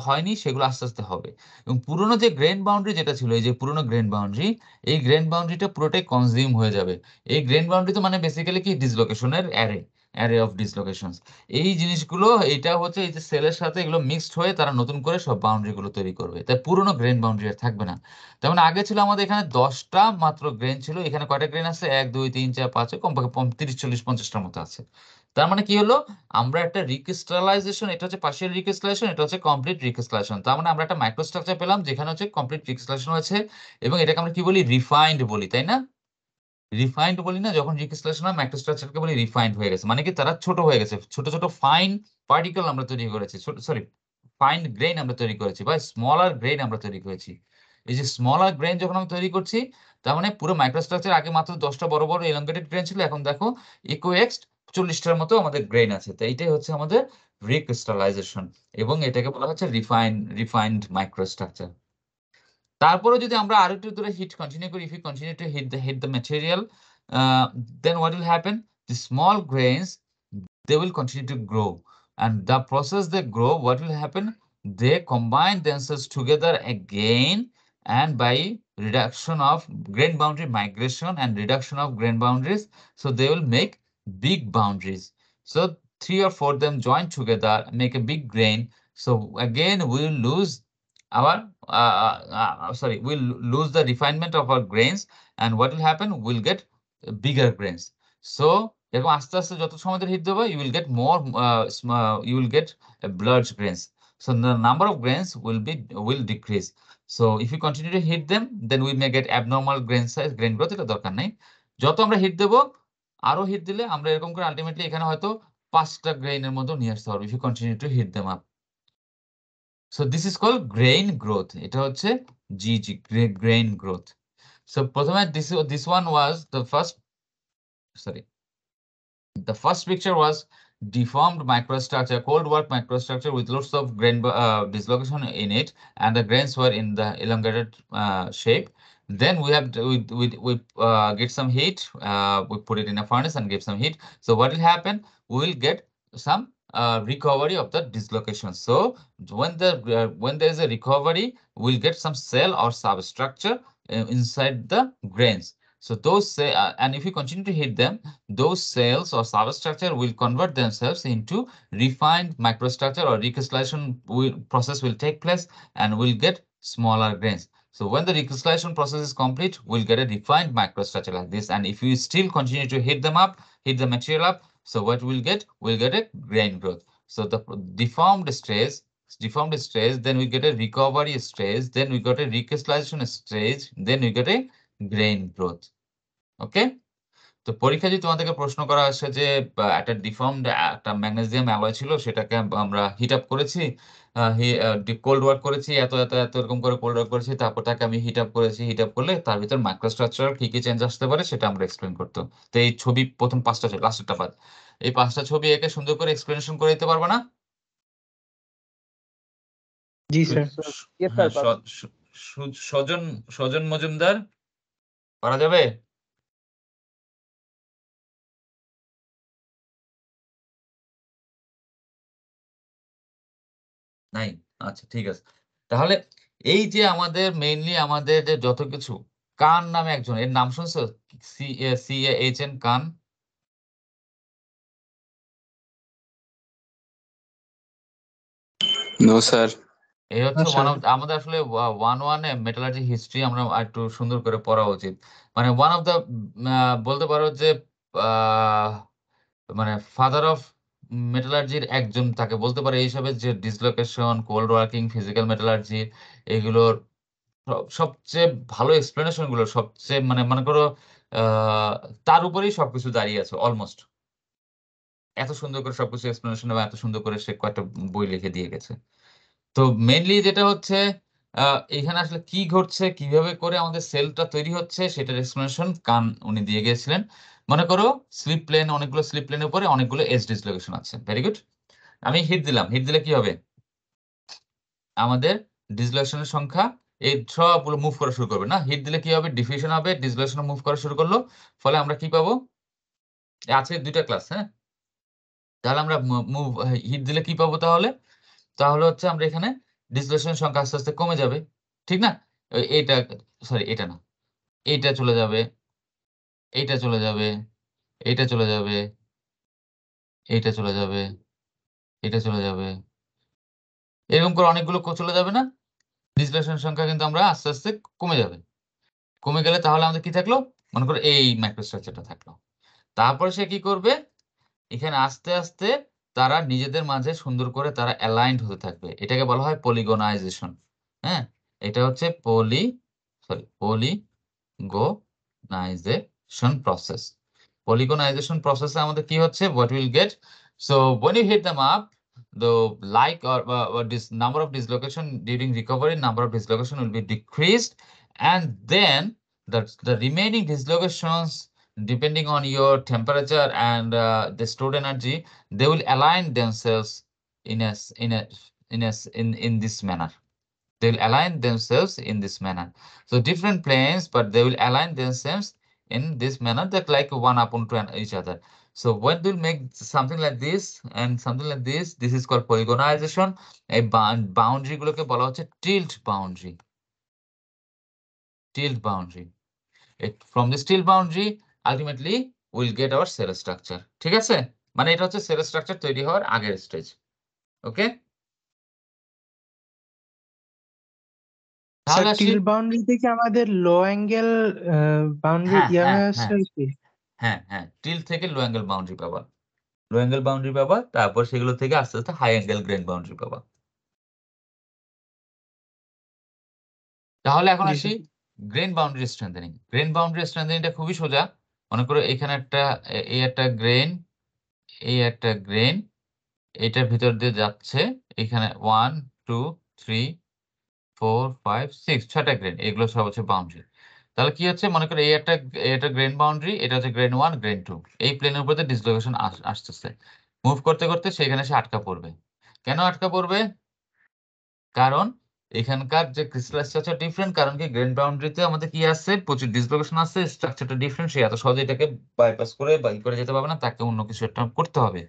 হয়নি সেগুলো আস্তে, আস্তে হবে। এবং পুরনো যে গ্রেইন বাউন্ডারি যেটা ছিল, এই যে পুরনো গ্রেইন বাউন্ডারি, এই গ্রেইন বাউন্ডারিটা পুরোটাই কনজিউম হয়ে যাবে। এই গ্রেইন বাউন্ডারি তো মানে বেসিক্যালি কি? ডিসলোকেশনের অ্যারে অফ ডিসলোকেশনস। এই জিনিসগুলো এটা হচ্ছে এই যে সেলের সাথে এগুলো মিক্সড হয়ে তারা নতুন করে সব বাউন্ডারি গুলো তৈরি করবে। তাই পুরনো গ্রেইন বাউন্ডারি আর থাকবে না। তার মানে আগে ছিল আমাদের এখানে 10টা মাত্র গ্রেইন ছিল। এখানে কয়টা গ্রেইন আছে? 1, 2, 3, 4, 5 কমপক্ষে 30, 40, 50টার মতো আছে। তার মানে কি হলো? আমরা একটা রিক্রিস্টালাইজেশন, এটা হচ্ছে পার্শিয়াল রিক্রিস্টালাইজেশন, এটা হচ্ছে কমপ্লিট রিক্রিস্টালাইজেশন। তার মানে আমরা একটা মাইক্রোস্ট্রাকচার পেলাম যেখানে হচ্ছে কমপ্লিট রিক্রিস্টালাইজেশন হয়েছে এবং এটাকে আমরা কি বলি? রিফাইন্ড বলি, তাই না? রিফাইন্ড বলি না? যখন রিক্রিস্টালেশন হয় মাইক্রোস্ট্রাকচারকে বলি রিফাইন্ড হয়ে গেছে। মানে কি? তারা ছোট হয়ে গেছে। ছোট, ছোট ফাইন পার্টিকেল আমরা তৈরি করেছি। সরি, ফাইন গ্রেইন আমরা তৈরি করেছি বা স্মলার গ্রেইন আমরা তৈরি করেছি। এই যে স্মলার গ্রেইন যখন আমরা তৈরি করছি, তার মানে পুরো মাইক্রোস্ট্রাকচার আগে মাত্র 10টা বড়, বড় এলংগেটেড গ্রেইন ছিল। এখন দেখো ইকুয়েক্সড 40টার মতো আমাদের গ্রেইন আছে। তো এইটাই হচ্ছে আমাদের রিক্রিস্টালাইজেশন এবং এটাকে বলা হচ্ছে রিফাইন্ড মাইক্রোস্ট্রাকচার। তারপরে যদি আমরা আরেকটু দূরে হিট কন্টিনিউ করি, if you continue to heat the material, then what will happen? The small grains they will continue to grow. And the process they grow, what will happen? They combine themselves together again, and by reduction of grain boundary migration and reduction of grain boundaries, so they will make big boundaries. So 3 or 4 of them join together, make a big grain. So again, we will lose our we'll lose the refinement of our grains, and what will happen? We'll get bigger grains. So এরকম আস্তে আস্তে যত সময় ধরে hit দেবো, you will get more you will get large grains. So the number of grains will decrease. So if you continue to hit them, then we may get abnormal grain size, grain growth. এটা দরকার নাই। যত আমরা hit দেবো, আরো hit দিলে আমরা এরকম করে আলটিমেটলি এখানে হয়তো 5টা গ্রেইনের মতো নিয়ে আসতে পারবো, if you continue to hit them up. So this is called grain growth. এটা হচ্ছে GG, grain growth. So প্রথমে this one was the first, sorry. The first picture was deformed microstructure, cold work microstructure with lots of grain dislocation in it, and the grains were in the elongated shape. Then we have we get some heat, we put it in a furnace and give some heat. So what will happen? We will get some recovery of the dislocation. So when there is a recovery, we'll get some cell or substructure inside the grains. So those and if you continue to hit them, those cells or substructure will convert themselves into refined microstructure, or recrystallization process will take place, and we'll get smaller grains. So when the recrystallization process is complete, we'll get a refined microstructure like this. And if you still continue to hit them up, hit the material up, so what we'll get? We'll get a grain growth. So the deformed stage, then we get a recovery stage, then we got a recrystallization stage, then we get a grain growth. ওকে, তো পরীক্ষা যদি তোমাদেরকে প্রশ্ন করা আসে যে একটা deformed একটা ম্যাগনেসিয়াম অ্যালয় ছিল, সেটাকে আমরা হিট আপ করেছি, কোল্ড ওয়ার্ক করেছি, এত এত এত এরকম করে কোল্ড ওয়ার্ক করেছি, তারপর তাকে আমি হিট আপ করেছি, হিট আপ করলে তার ভিতর মাইক্রোস্ট্রাকচার কি কি চেঞ্জ আসতে পারে সেটা আমরা এক্সপ্লেন করতো। তো এই ছবি প্রথম 5টা ছবি, লাস্টেরটা বাদ, এই 5টা ছবি একে সুন্দর করে এক্সপ্লেনেশন করে দিতে পারবে না? জি স্যার। সজন মজুমদার, পারা যাবে? নাই, আচ্ছা ঠিক আছে। তাহলে এই যে আমাদের মেইনলি আমাদের যে যত কিছু, কান নামে একজন, এর নাম শুনছো? CAHN, Cahn? No sir. এই হচ্ছে আমাদের আসলে 1-1 মেটালার্জি হিস্ট্রি আমরা একটু সুন্দর করে পড়া উচিত। মানে ওয়ান অফ দা বলতে পারো যে মানে ফাদার অফ মেটালার্জির একজন তাকে বলতে পারে। এই হিসাবে যে dislocation, cold working, physical metallurgy, এগুলোর সবচেয়ে ভালো এক্সপ্লেনেশন গুলো, সবচেয়ে মানে মনে করো তার উপরেই সবকিছু দাঁড়িয়ে আছে অলমোস্ট। এত সুন্দর করে সবকিছু এক্সপ্লেনেশন এবং এত সুন্দর করে সে কয়েকটা বই লিখে দিয়ে গেছে। তো মেইনলি যেটা হচ্ছে এখানে আসলে কি ঘটছে, কিভাবে করে আমাদের সেলটা তৈরি হচ্ছে, সেটার এক্সপ্লেনেশন কান উনি দিয়ে গিয়েছিলেন। মনে করো স্লিপ প্লেন, অনেকগুলো স্লিপ প্লেনের উপরে অনেকগুলো এজ ডিসলোকেশন আছে। Very good. আমি হিট দিলাম, হিট দিলে কি হবে? আমাদের ডিসলোকেশনের সংখ্যা এই সবগুলো মুভ করা শুরু করবে না? হিট দিলে কি হবে? ডিফিউশন হবে, ডিসলোকেশন মুভ করা শুরু করলো, ফলে আমরা কি পাবো? আছে 2টা ক্লাস, হ্যাঁ। তাহলে আমরা মুভ হিট দিলে কি পাবো তাহলে? তাহলে হচ্ছে আমরা এখানে ডিসলোকেশনের সংখ্যা আস্তে আস্তে কমে যাবে, ঠিক না? এইটা, সরি এটা না, এইটা চলে যাবে, এইটা চলে যাবে, এইটা চলে যাবে, এইটা চলে যাবে, এটা চলে যাবে, এরকম করে অনেকগুলো চলে যাবে না? ডিসলোকেশনের সংখ্যা কিন্তু আমরা আস্তে আস্তে কমে যাবে। কমে গেলে তাহলে আমাদের কি থাকলো? মনে করো এই মাইক্রোস্ট্রাকচারটা থাকলো। তারপরে সে কি করবে? এখানে আস্তে আস্তে তারা নিজেদের মাঝে সুন্দর করে তারা অ্যালাইন্ড হতে থাকবে। এটাকে বলা হয় পলিগনাইজেশন। হ্যাঁ, এটা হচ্ছে পলিগনাইজেশন প্রসেস। পলিগনাইজেশন প্রসেসে আমাদের কি হচ্ছে? What we'll get? So when you hit them up, the like or this number of dislocation during recovery, number of dislocation will be decreased, and then the remaining dislocations, depending on your temperature and the stored energy, they will align themselves in this manner. They will align themselves in this manner. So different planes, but they will align themselves in this manner, that like one upon to each other. So when we'll make something like this and something like this is called polygonization. এই boundary গুলোকে বলা হচ্ছে tilt boundary. Tilt boundary. From this tilt boundary, ultimately we'll get our cell structure. ঠিক আছে? মানে এটা হচ্ছে cell structure তৈরি হওয়ার আগের স্টেজ। ওকে? স্যার তাহলে আসি। টিল বাউন্ডারি থেকে আমাদের লো অ্যাঙ্গেল বাউন্ডারি হ্যাঁ হ্যাঁ আসছে হ্যাঁ কি? হ্যাঁ হ্যাঁ টিল থেকে লো অ্যাঙ্গেল বাউন্ডারি পাবা। লো অ্যাঙ্গেল বাউন্ডারি পাবা, তারপর সেগুলো থেকে আস্তে আস্তে হাই অ্যাঙ্গেল গ্রেন বাউন্ডারি পাবা। তাহলে এখন জি আসি sir. Grain boundary strengthening. Grain boundary স্ট্রেংথেনিংটা খুবই সোজা। মনে করো এখানে এই একটা গ্রেন, এই একটা গ্রেন, এটার ভিতর দিয়ে যাচ্ছে। এখানে 1 2 3 4 5 6 6টা গ্রেন, এগুলো সব হচ্ছে বাউন্ডারি। তাহলে কি হচ্ছে, মনে করো এটা গ্রেন বাউন্ডারি, এটা হচ্ছে গ্রেন 1 গ্রেন 2। এই প্লেনের উপর দিয়ে ডিসলোকেশন আসতেছে। মুভ করতে করতে সেখানে এসে আটকা পড়বে। কেন আটকা পড়বে? কারণ এখানকার যে ক্রিস্টাল স্ট্রাকচার ডিফারেন্ট। কারণ কি, গ্রেন বাউন্ডারিতে আমাদের কি আছে, প্রচুর ডিসলোকেশন আছে, স্ট্রাকচারটা ডিফারেন্ট। সে এত সহজে এটাকে বাইপাস করে করে যেতে পারবে না, তাকে অন্য কিছু একটা করতে হবে।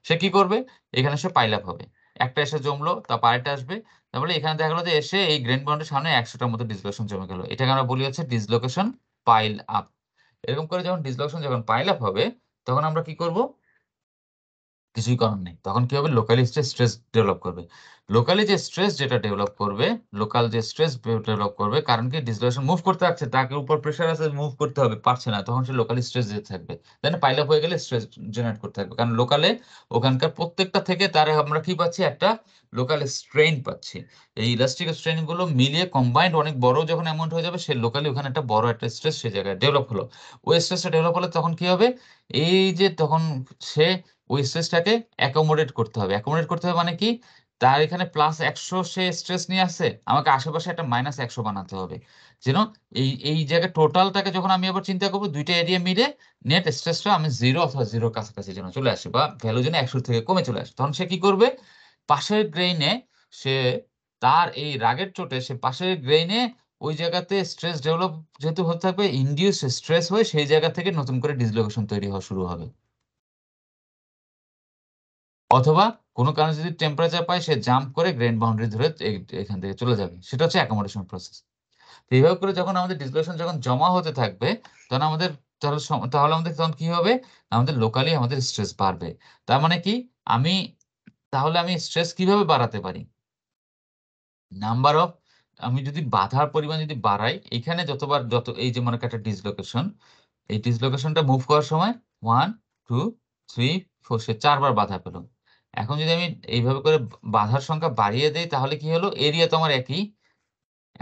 সে কি করবে? এখানে সে পাইল আপ হবে। একটা এসে জমলো, তারপর আরেকটা আসবে। তারপরে এখানে দেখা গেলো যে এসে এই গ্রেন বাউন্ডারির সামনে 100টার মতো ডিসলোকেশন জমে গেল। এটাকে আমরা বলি হচ্ছে ডিসলোকেশন পাইল আপ। এরকম করে যখন ডিসলোকেশন যখন পাইল আপ হবে, তখন আমরা কি করব? কিছুই করার নেই। তখন কি হবে? লোকালি স্ট্রেস ডেভেলপ করবে। লোকালি যে স্ট্রেস যেটা ডেভেলপ করবে, লোকাল যে স্ট্রেস ডেভেলপ করবে, কারণ কি ডিসলোকেশন মুভ করতে যাচ্ছে, তাকে উপর প্রেসার আছে, মুভ করতে হবে, পারছে না, তখন সে লোকালি স্ট্রেস দিতে থাকবে। দেন পাইল আপ হয়ে গেলে স্ট্রেস জেনারেট করতে থাকবে। কারণ লোকালে ওখানকার প্রত্যেকটা থেকে তার আমরা কি পাচ্ছি? একটা লোকাল স্ট্রেইন পাচ্ছি। এই ইলাস্টিক স্ট্রেইন গুলো মিলিয়ে কম্বাইন্ড অনেক বড় যখন অ্যামাউন্ট হয়ে যাবে, সে লোকালি ওখানে একটা বড় একটা স্ট্রেস সে জায়গায় ডেভেলপ হলো। ওই স্ট্রেসটা ডেভেলপ হলে তখন কি হবে? এই যে তখন সে ওই স্ট্রেসটাকে অ্যাকোমোডেট করতে হবে। অ্যাকোমোডেট করতে হবে মানে কি? তার এখানে +100 সে স্ট্রেস নিয়ে আসছে, আমাকে আশেপাশে একটা -100 বানাতে হবে। যেন এই জায়গায় টোটালটাকে যখন আমি আবার চিন্তা করব, ২ টা এরিয়া মিলে নেট স্ট্রেসটা আমি 0 অথবা 0 এর কাছাকাছি যেন চলে আসে, বা ভ্যালু যেন ১০০ থেকে কমে চলে আসে। তখন সে কি করবে? পাশের গ্রেইনে সে তার এই রাগের চোটে সে পাশের গ্রেইনে ওই জায়গাতে স্ট্রেস ডেভেলপ যেহেতু হতে থাকবে, ইনডিউস স্ট্রেস হয়ে সেই জায়গা থেকে নতুন করে ডিসলোকেশন তৈরি হওয়া শুরু হবে। অথবা কোনো কারণে যদি টেম্পারেচার পায়, সে জাম্প করে গ্রেন বাউন্ডারি ধরে এখান থেকে চলে যাবে। সেটা হচ্ছে অ্যাকোমোডেশন প্রসেস। তো এইভাবে করে যখন আমাদের ডিসলোকেশন যখন জমা হতে থাকবে, তখন আমাদের তাহলে আমাদের তখন কি হবে? আমাদের লোকালি আমাদের স্ট্রেস বাড়বে। তার মানে কি? আমি তাহলে আমি স্ট্রেস কিভাবে বাড়াতে পারি? নাম্বার অফ, আমি যদি বাধার পরিমাণ যদি বাড়াই, এখানে যত এই যে মনে করেন একটা ডিসলোকেশন, এই ডিসলোকেশনটা মুভ করার সময় 1 2 3 4 সে ৪ বার বাধা পেল। এখন যদি আমি এইভাবে করে বাধার সংখ্যা বাড়িয়ে দেই, তাহলে কি হলো? এরিয়া তো আমার একই।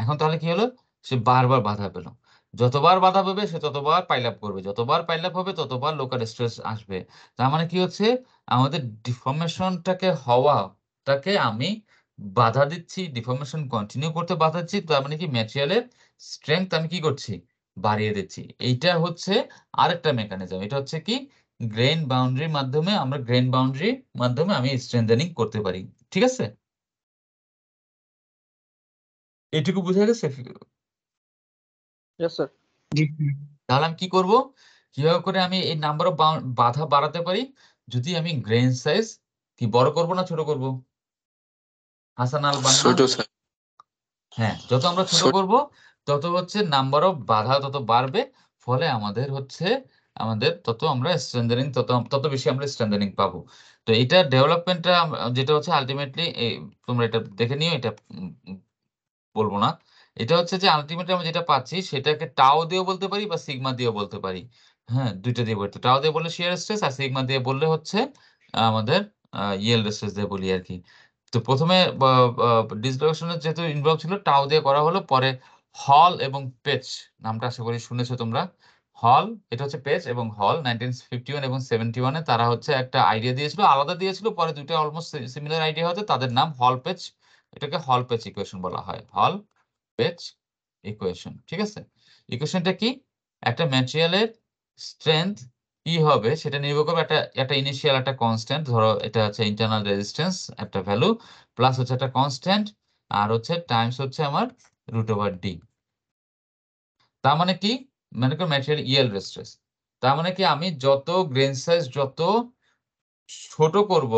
এখন তাহলে কি হলো? সে বারবার বাধা পেল। যতবার বাধা পাবে সে ততবার পাইল আপ করবে। যতবার পাইল আপ হবে ততবার লোকাল স্ট্রেস আসবে। তার মানে কি হচ্ছে? আমাদের ডিফর্মেশনটাকে হওয়াটাকে আমি বাধা দিচ্ছি, ডিফর্মেশন কন্টিনিউ করতে বাধা দিচ্ছি। তার মানে কি ম্যাটেরিয়ালের স্ট্রেংথ আমি কি করছি? বাড়িয়ে দিচ্ছি। এইটা হচ্ছে আরেকটা মেকানিজম। এটা হচ্ছে কি? গ্রেইন বাউন্ডারির মাধ্যমে আমি স্ট্রেংথেনিং করতে পারি। ঠিক আছে? এইটুকু বুঝা গেছে? Yes sir. জি তাহলে আমি কি করব? কিভাবে করে আমি এই নাম্বার অফ বাধা বাড়াতে পারি? যদি আমি গ্রেইন সাইজ কি বড় করব না ছোট করব? হাসান আল বান্না? ছোট স্যার। হ্যাঁ, যত আমরা ছোট করব, তত হচ্ছে নাম্বার অফ বাধা তত বাড়বে। ফলে আমাদের তত আমরা স্ট্রেংথেনিং তত বেশি আমরা স্ট্রেংথেনিং পাবো। তো এটা ডেভেলপমেন্টটা যেটা হচ্ছে আল্টিমেটলি তোমরা এটা দেখে নিও, এটা বলব না। এটা হচ্ছে যে আল্টিমেটলি আমরা যেটা পাচ্ছি সেটাকে টাও দিয়েও বলতে পারি বা সিগমা দিয়েও বলতে পারি। হ্যাঁ, ২ টা দিয়ে বলতে। টাও দিয়ে বললে শিয়ার স্ট্রেস, আর সিগমা দিয়ে বললে হচ্ছে আমাদের ইয়েল্ড স্ট্রেস দিয়ে বলি আরকি। তো ১ম এ বা বা ডিসলোকেশন এর যেহেতু ইনভলভ ছিল, টাও দিয়ে করা হলো। পরে হল এবং পেচ নামটা আশা করি শুনেছ তোমরা। হল, এটা হচ্ছে পেচ এবং হল 1951 এবং 71 এ তারা হচ্ছে একটা আইডিয়া দিয়েছিল, আলাদা দিয়েছিল। পরে ২ টা অলমোস্ট সিমিলার আইডিয়া হতে তাদের নাম হল পেচ, এটাকে হল পেচ ইকুয়েশন বলা হয়। হল পেচ ইকুয়েশন। ঠিক আছে? ইকুয়েশনটা কি? একটা ম্যাটেরিয়ালের স্ট্রেংথ কি হবে সেটা নির্ভর করবে একটা ইনিশিয়াল একটা কনস্ট্যান্ট, ধরো এটা হচ্ছে ইন্টারনাল রেজিস্ট্যান্স একটা ভ্যালু, প্লাস হচ্ছে একটা কনস্ট্যান্ট, আর হচ্ছে টাইমস হচ্ছে আমার √d। তার মানে কি? মনে করো ম্যাটেরিয়াল ইয়েল্ড স্ট্রেস। তার মানে কি আমি যত গ্রেন সাইজ যত ছোট করব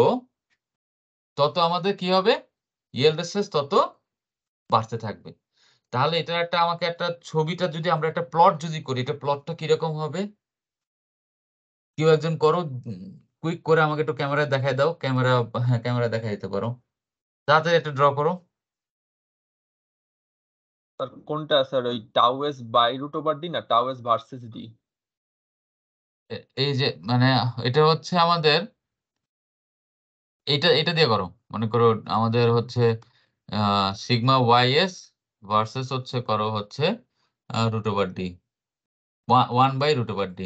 তত আমাদের কি হবে, ইয়েল্ড সাইজ তত বাড়তে থাকবে। তাহলে এটা একটা আমাকে একটা ছবিটা যদি আমরা একটা প্লট যদি করি, এটা প্লটটা কিরকম হবে? কেউ একজন করো, কুইক করে আমাকে একটু ক্যামেরায় দেখায় দাও। হ্যাঁ, ক্যামেরায় দেখায় দিতে পারো। তাড়াতাড়ি একটা ড্র করো। স্যার কোনটা স্যার, ওই tau s by root over D না টাউ এস ভার্সেস ডি? এই যে মানে এটা হচ্ছে আমাদের এটা দিয়ে করো। মনে করো আমাদের হচ্ছে সিগমা ওয়াইএস ভার্সেস হচ্ছে করো হচ্ছে root over D, 1/√d।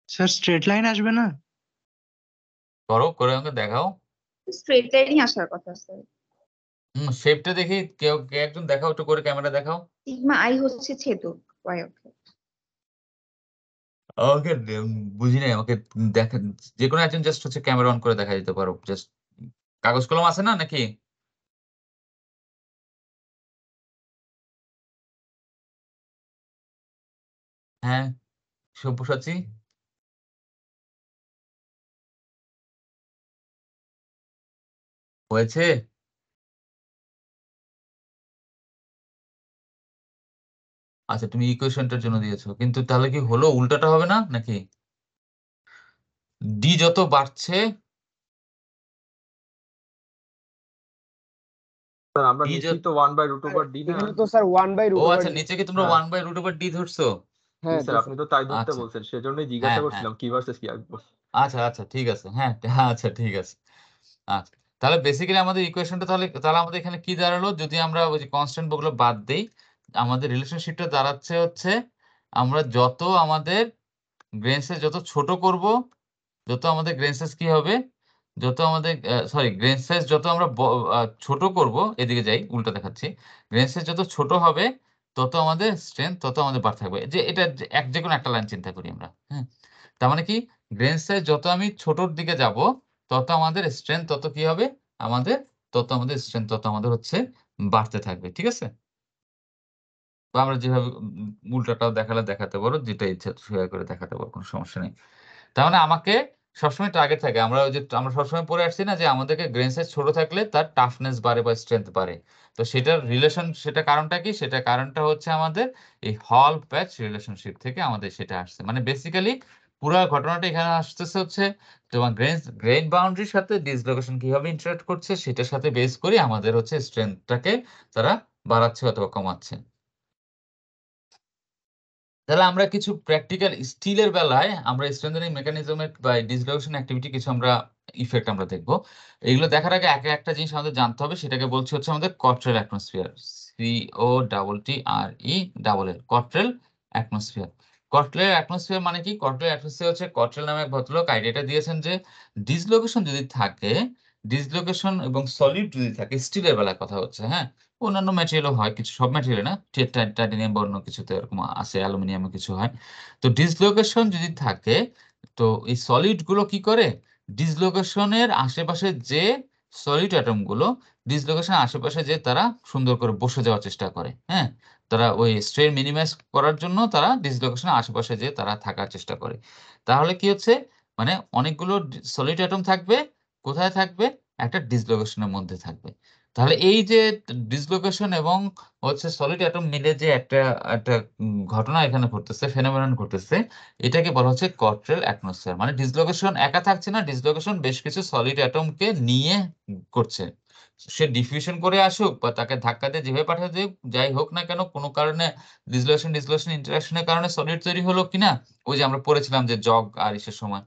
Sir straight line আসবে না? করো, করে আমাকে দেখাও। স্ট্রেট লাইনই আসার কথা স্যার। শেপটা দেখি, কে একজন দেখাও, একটু করে ক্যামেরা দেখাও। সিগমা আই হচ্ছে ছেদক y অক্ষে। ওকে, বুঝি নাই, আমাকে দেখেন, যে কোনো একজন জাস্ট হচ্ছে ক্যামেরা অন করে দেখা দিতে পারো। জাস্ট কাগজ কলম আছে না নাকি? হ্যাঁ, সব্যসাচী। হয়েছে? আচ্ছা, তুমি ইকুয়েশনটার জন্য দিয়েছো, কিন্তু তাহলে কি হলো, উল্টাটা হবে না নাকি? ডি যত বাড়ছে, স্যার আমরা ডি নিচেই তো 1/√d না? এখানে তো স্যার 1/√d। ও আচ্ছা, নিচে কি তোমরা হ্যাঁ। 1/√d ধরছো? হ্যাঁ স্যার আপনি তো তাই ধরতে আচ্ছা। বলছেন, সেজন্যই জিজ্ঞাসা হ্যাঁ, হ্যাঁ। করছিলাম কি ভার্সেস কি আসবো। আচ্ছা, আচ্ছা, ঠিক আছে। হ্যাঁ, আচ্ছা, ঠিক আছে। আচ্ছা, তাহলে বেসিক্যালি আমাদের ইকুয়েশনটা তাহলে আমাদের এখানে কি দাঁড়ালো, যদি আমরা ওই যে কনস্ট্যান্ট গুলো বাদ দেই, আমাদের রিলেশনশিপটা দাঁড়াচ্ছে হচ্ছে আমরা যত আমাদের গ্রেন সাইজ যত ছোট করব, যত আমাদের গ্রেন সাইজ কি হবে, যত আমাদের গ্রেন সাইজ যত আমরা ছোট করব, এদিকে যাই, উল্টা দেখাচ্ছি। গ্রেন সাইজ যত ছোট হবে তত আমাদের স্ট্রেংথ তত আমাদের বাড়তে থাকবে। যে এটা যে কোনো একটা লাইন চিন্তা করি আমরা। হ্যাঁ, তার মানে কি, গ্রেন সাইজ যত আমি ছোটর দিকে যাব তত আমাদের স্ট্রেংথ তত কি হবে, আমাদের স্ট্রেংথ তত আমাদের হচ্ছে বাড়তে থাকবে। ঠিক আছে? বা আমরা যেভাবে উল্টাটাও দেখালে দেখাতে পারো, যেটা ইচ্ছা সেভাবে করে দেখাতে পারো, কোনো সমস্যা নেই। তার মানে আমাকে সবসময় টার্গেট থাকে, আমরা সবসময় পড়ে আসছি না যে আমাদেরকে গ্রেন সাইজ ছোট থাকলে তার টাফনেস বাড়ে বা স্ট্রেংথ বাড়ে। তো সেটার রিলেশন, সেটা কারণটা কি, সেটা কারণটা হচ্ছে আমাদের এই হল প্যাচ রিলেশনশিপ থেকে আমাদের সেটা আসছে। মানে বেসিক্যালি পুরো ঘটনাটা এখানে আসতেছে হচ্ছে তোমার গ্রেন বাউন্ডারির সাথে ডিসলোকেশন কিভাবে ইন্টারঅ্যাক্ট করছে সেটার সাথে বেস করে আমাদের হচ্ছে স্ট্রেংথটাকে তারা বাড়াচ্ছে অথবা কমাচ্ছে। তাহলে আমরা কিছু প্র্যাকটিক্যাল স্টিলের বেলায় আমরা স্ট্রেংথেনিং মেকানিজমের বা ডিসলোকেশন অ্যাক্টিভিটি কিছু আমরা ইফেক্ট আমরা দেখব। এগুলো দেখার আগে একটা জিনিস আমাদের জানতে হবে, সেটাকে বলছি হচ্ছে আমাদের Cottrell atmosphere. COTTRELL, Cottrell atmosphere. Cottrell atmosphere মানে কি? কট্রেল অ্যাটমসফিয়ার হচ্ছে, কট্রেল নামে এক ভদ্রলোক আইডিয়াটা দিয়েছেন যে ডিসলোকেশন যদি থাকে, ডিসলোকেশন এবং সলিড যদি থাকে, স্টিলের বেলায় কথা হচ্ছে, হ্যাঁ, অন্যান্য ম্যাটেরিয়ালও হয়, কিছু সব ম্যাটেরিয়ালে না, টাইটানিয়াম বা অন্য কিছুতে এরকম আছে, অ্যালুমিনিয়ামও কিছু হয়। তো ডিসলোকেশন যদি থাকে, তো এই সলিড গুলো কি করে, ডিসলোকেশনের আশেপাশে যে সলিড অ্যাটম গুলো ডিসলোকেশনের আশেপাশে যে তারা সুন্দর করে বসে যাওয়ার চেষ্টা করে, হ্যাঁ, তারা ওই স্ট্রেন মিনিমাইজ করার জন্য তারা ডিসলোকেশনের আশেপাশে যে তারা থাকার চেষ্টা করে। তাহলে কি হচ্ছে, মানে অনেকগুলো সলিড অ্যাটম থাকবে, কোথায় থাকবে, একটা ডিসলোকেশনের মধ্যে থাকবে। তাহলে এই যে ডিসলোকেশন এবং হচ্ছে সলিড অ্যাটম মিলে যে একটা একটা ঘটনা এখানে ঘটতেছে, ফেনোমেনন ঘটতেছে, এটাকে বলা হচ্ছে কট্রেল অ্যাটমসফিয়ার। মানে ডিসলোকেশন একা থাকছে না, ডিসলোকেশন বেশ কিছু সলিড অ্যাটমকে নিয়ে করছে। সে ডিফিউশন করে আসুক বা তাকে ধাক্কা দিয়ে যেভাবে পাঠাতে দিক, যাই হোক না কেন, কোনো কারণে ডিসলোকেশন ইন্টারাকশনের কারণে সলিড তৈরি হলো কিনা, ওই যে আমরা পড়েছিলাম যে জগ আর ইসের সময়,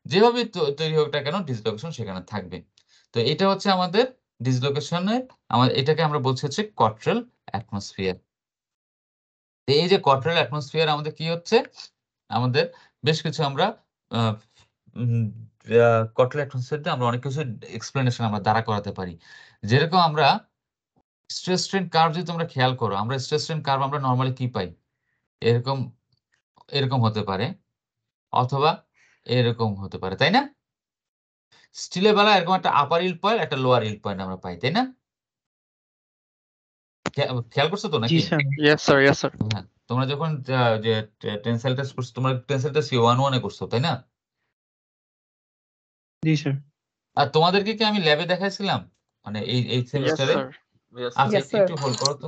যেভাবে তৈরি হোক না কেন ডিসলোকেশন সেখানে থাকবে। তো এটা হচ্ছে আমাদের ডিসলোকেশনের, এটাকে আমরা বলছি হচ্ছে কট্রেল অ্যাটমসফিয়ার। এই যে কট্রেল অ্যাটমসফিয়ার আমাদের কি হচ্ছে, আমাদের বেশ কিছু আমরা কট্রেল অ্যাটমসফিয়ারতে আমরা অনেক কিছু এক্সপ্লেনেশন আমরা দাঁড়া করাতে পারি। যেরকম আমরা স্ট্রেস স্ট্রেন কার্ভ যদি তোমরা খেয়াল করো, আমরা স্ট্রেস স্ট্রেন কার্ভ আমরা নরমালি কি পাই, এরকম এরকম হতে পারে, অথবা এরকম হতে পারে, তাই না? স্টিলের বেলা এরকম একটা আপার ইল্ড পয়েন্ট, একটা লোয়ার ইল্ড পয়েন্ট আমরা পাই, তাই না? খেয়াল করছো তো জি নাকি? Sir. Yes sir, yes sir. হ্যাঁ, তোমরা যখন যে টেনসাইল টেস্ট করছো, তোমরা টেনসাইল টেস্ট C1-1 এ করছো তাই না? জি স্যার। আর তোমাদেরকে কি আমি ল্যাবে দেখাইছিলাম মানে এই Yes, সেমিস্টারে? sir. Yes, আচ্ছা, Yes, sir. একটু হোল্ড করো তো।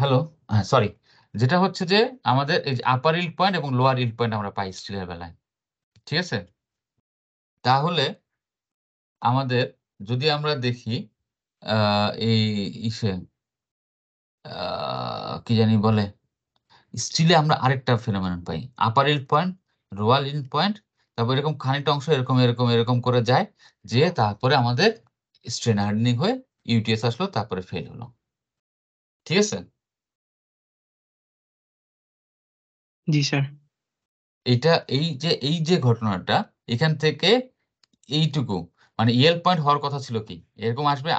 হ্যালো, সরি, যেটা হচ্ছে যে আমাদের এই যে আপার ইল্ড পয়েন্ট এবং লোয়ার ইল্ড পয়েন্ট আমরা পাই স্টিলের বেলায়, ঠিক আছে? তাহলে আমাদের যদি আমরা দেখি এই ইসে কি জানি বলে, স্টিলে আমরা আরেকটা ফেনোমেনন পাই, upper yield point, lower yield point, তারপর এরকম খানিকটা অংশ এরকম করে যায়, যে তারপরে আমাদের স্ট্রেন হার্ডেনিং হয়ে ইউটিএস আসলো, তারপরে ফেল হলো, ঠিক আছে? জি স্যার। এটা এই যে ঘটনাটা এখান থেকে এইটুকু মানে ইয়েল পয়েন্ট হওয়ার কথা ছিল কি, এরকম আসবে,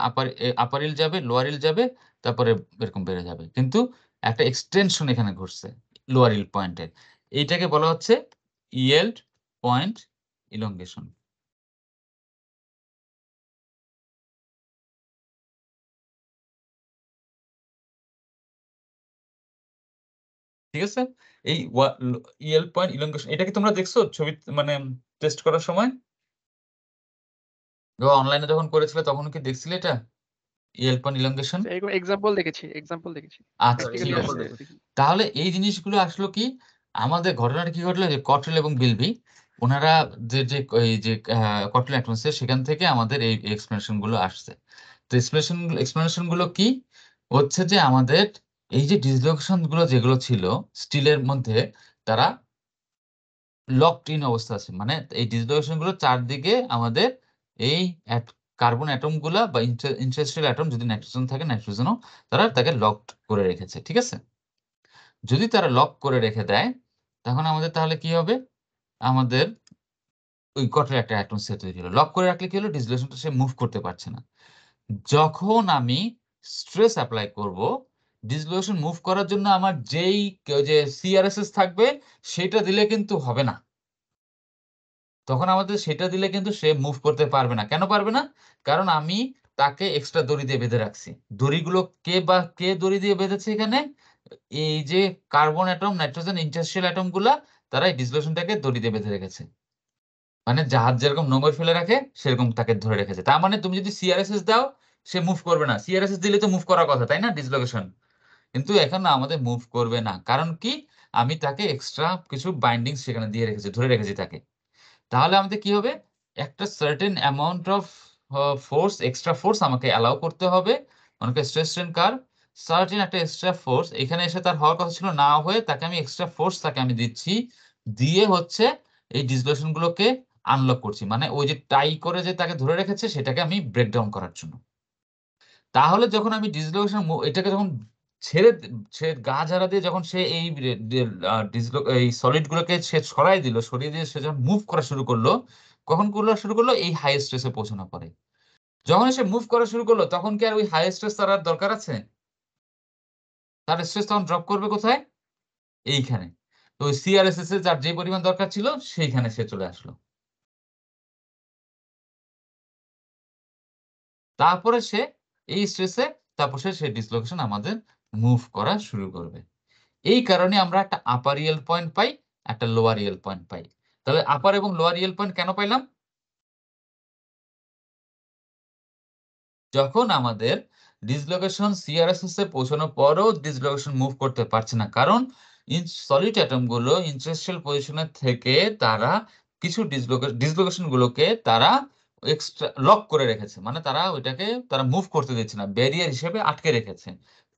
আপার ইল যাবে, লোয়ার ইল যাবে, তারপরে এরকম বেড়ে যাবে, কিন্তু একটা এক্সটেনশন এখানে ঘটছে লোয়ার ইল পয়েন্টের। এইটাকে বলা হচ্ছে ইয়েল্ড পয়েন্ট ইলংগেশন। ঠিক আছে? এই ইয়েল পয়েন্ট ইলংগেশন এটা কি তোমরা দেখছো ছবি মানে টেস্ট করার সময়? অনলাইনে যখন করেছিলে তখন কি দেখছিলে এটা ইয়েল পয়েন্ট ইলংগেশন? এরকম এক্সাম্পল দেখেছি আচ্ছা, ঠিক প্র্যাকটিক্যালি আছে। আসলে দেখিনি। তাহলে এই জিনিসগুলো আসলো কি, আমাদের ঘটনাটা কি ঘটলো যে কট্রেল এবং বিলবি ওনারা এই যে কট্রেল অ্যাটমসফিয়ার সেখান থেকে আমাদের এই এক্সপ্লেনেশন গুলো আসছে। তো এক্সপ্লেনেশন গুলো কি হচ্ছে যে আমাদের এই যে ডিসলোকেশন গুলো যেগুলো ছিল স্টিলের মধ্যে, তারা লকড ইন অবস্থা আছে, মানে এই ডিসলোকেশন গুলো চারদিকে আমাদের এই কার্বন অ্যাটম গুলা বা ইন্টারেস্ট্রিয়াল অ্যাটম, যদি নাইট্রোজেন থাকে নাইট্রোজেনও তারা তাকে লকড করে রেখেছে, ঠিক আছে? যদি তারা লক করে রেখে দেয় তখন আমাদের তাহলে কি হবে, আমাদের ওই কট্রেল একটা অ্যাটমসফিয়ার তৈরি হলো। লক করে রাখলে কি হলো, ডিসলোকেশনটা সে মুভ করতে পারছে না। যখন আমি স্ট্রেস অ্যাপ্লাই করব, ডিসলোকেশন মুভ করার জন্য আমার যেই যে সিআরএসএস থাকবে সেটা দিলে কিন্তু হবে না। তখন আমাদের সেটা দিলে কিন্তু সে মুভ করতে পারবে না। কেন পারবে না? কারণ আমি তাকে এক্সট্রা দড়ি দিয়ে বেঁধে রাখছি। দড়িগুলো কে দড়ি দিয়ে বেঁধেছে এখানে? এই যে কার্বন অ্যাটম, নাইট্রোজেন, ইন্টারস্ট্রিয়াল অ্যাটম গুলা তারা এই ডিসলোকেশনটাকে দড়ি দিয়ে বেঁধে রেখেছে। মানে জাহাজ যেরকম নোঙর ফেলে রাখে সেরকম তাকে ধরে রেখেছে। তার মানে তুমি যদি সিআরএসএস দাও সে মুভ করবে না। সিআরএসএস দিলে তো মুভ করার কথা, তাই না? ডিসলোকেশন। কিন্তু এখন আমাদের মুভ করবে না, কারণ কি? আমি তাকে এক্সট্রা কিছু বাইন্ডিংস সেখানে দিয়ে রেখেছি, ধরে রেখেছি তাকে। তাহলে আমাদের কি হবে, একটা certain amount of force, extra force আমাকে অ্যালাউ করতে হবে। অনেক স্ট্রেস স্ট্রেন কার্ভ, সার্টেন একটা এক্সট্রা ফোর্স এখানে এসে তার হওয়ার কথা ছিল, না হয়ে তাকে আমি এক্সট্রা ফোর্স তাকে আমি দিচ্ছি, দিয়ে হচ্ছে এই ডিসলোকেশন গুলোকে আনলক করছি, মানে ওই যে টাই করে যে তাকে ধরে রেখেছে সেটাকে আমি ব্রেকডাউন করার জন্য। তাহলে যখন আমি ডিসলোকেশন এটাকে যখন ছেড়ে সে গা ঝাড়া দিয়ে যখন সে এই এই সলিড গুলোকে সে সরিয়ে দিয়ে সে যখন মুভ করা শুরু করলো, কখন শুরু করলো? এই হাই স্ট্রেসে পৌঁছানোর পরে। যখন সে মুভ করা শুরু করলো তখন কি আর ওই হাই স্ট্রেস তার আর দরকার আছে? তার স্ট্রেস তখন ড্রপ করবে কোথায়? এইখানে। তো ওই সিআরএসএস এর যার যে পরিমাণ দরকার ছিল সেইখানে সে চলে আসলো। তারপরে সে এই স্ট্রেসে তারপর সে ডিসলোকেশন আমাদের মুভ করা শুরু করবে। এই কারণে আমরা একটা আপার ইয়েল পয়েন্ট পাই, একটা লোয়ার ইয়েল পয়েন্ট পাই। তাহলে আপার এবং লোয়ার ইয়েল পয়েন্ট কেন পাইলাম? যখন আমাদের ডিসলোকেশন সিআরএসএস এ পৌঁছানোর পরেও ডিসলোকেশন মুভ করতে পারছে না, কারণ সলিড অ্যাটম গুলো ইন্টারেস্ট্রিয়াল পজিশনে থেকে তারা কিছু ডিসলোকেশন গুলোকে তারা এক্সট্রা লক করে রেখেছে, মানে তারা ওইটাকে তারা মুভ করতে দিচ্ছে না, ব্যারিয়ার হিসেবে আটকে রেখেছে।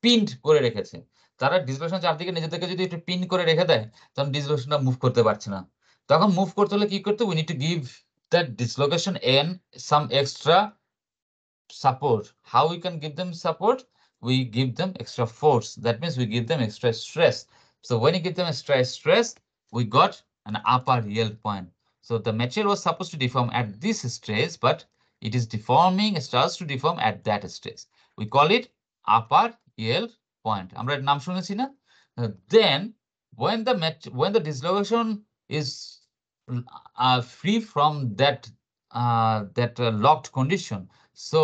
পিন্ড করে রেখেছে। তারা ডিসলোকেশন চারদিকে নিজেদেরকে যদি একটু পিন করে রেখে দেয় তখন ডিসলোকেশনটা মুভ করতে পারছে না। তখন মুভ করতে হলে কি করতে, we need to give that dislocation N some extra support. How we can give them support? We give them extra force. That means we give them extra stress. So when you give them extra stress, we got an upper yield point. So the material was supposed to deform at this stress, but it is deforming, it starts to deform at that stress. We call it upper yield point. আমরা এর নাম শুনেছি না? Then when the dislocation is free from that locked condition, so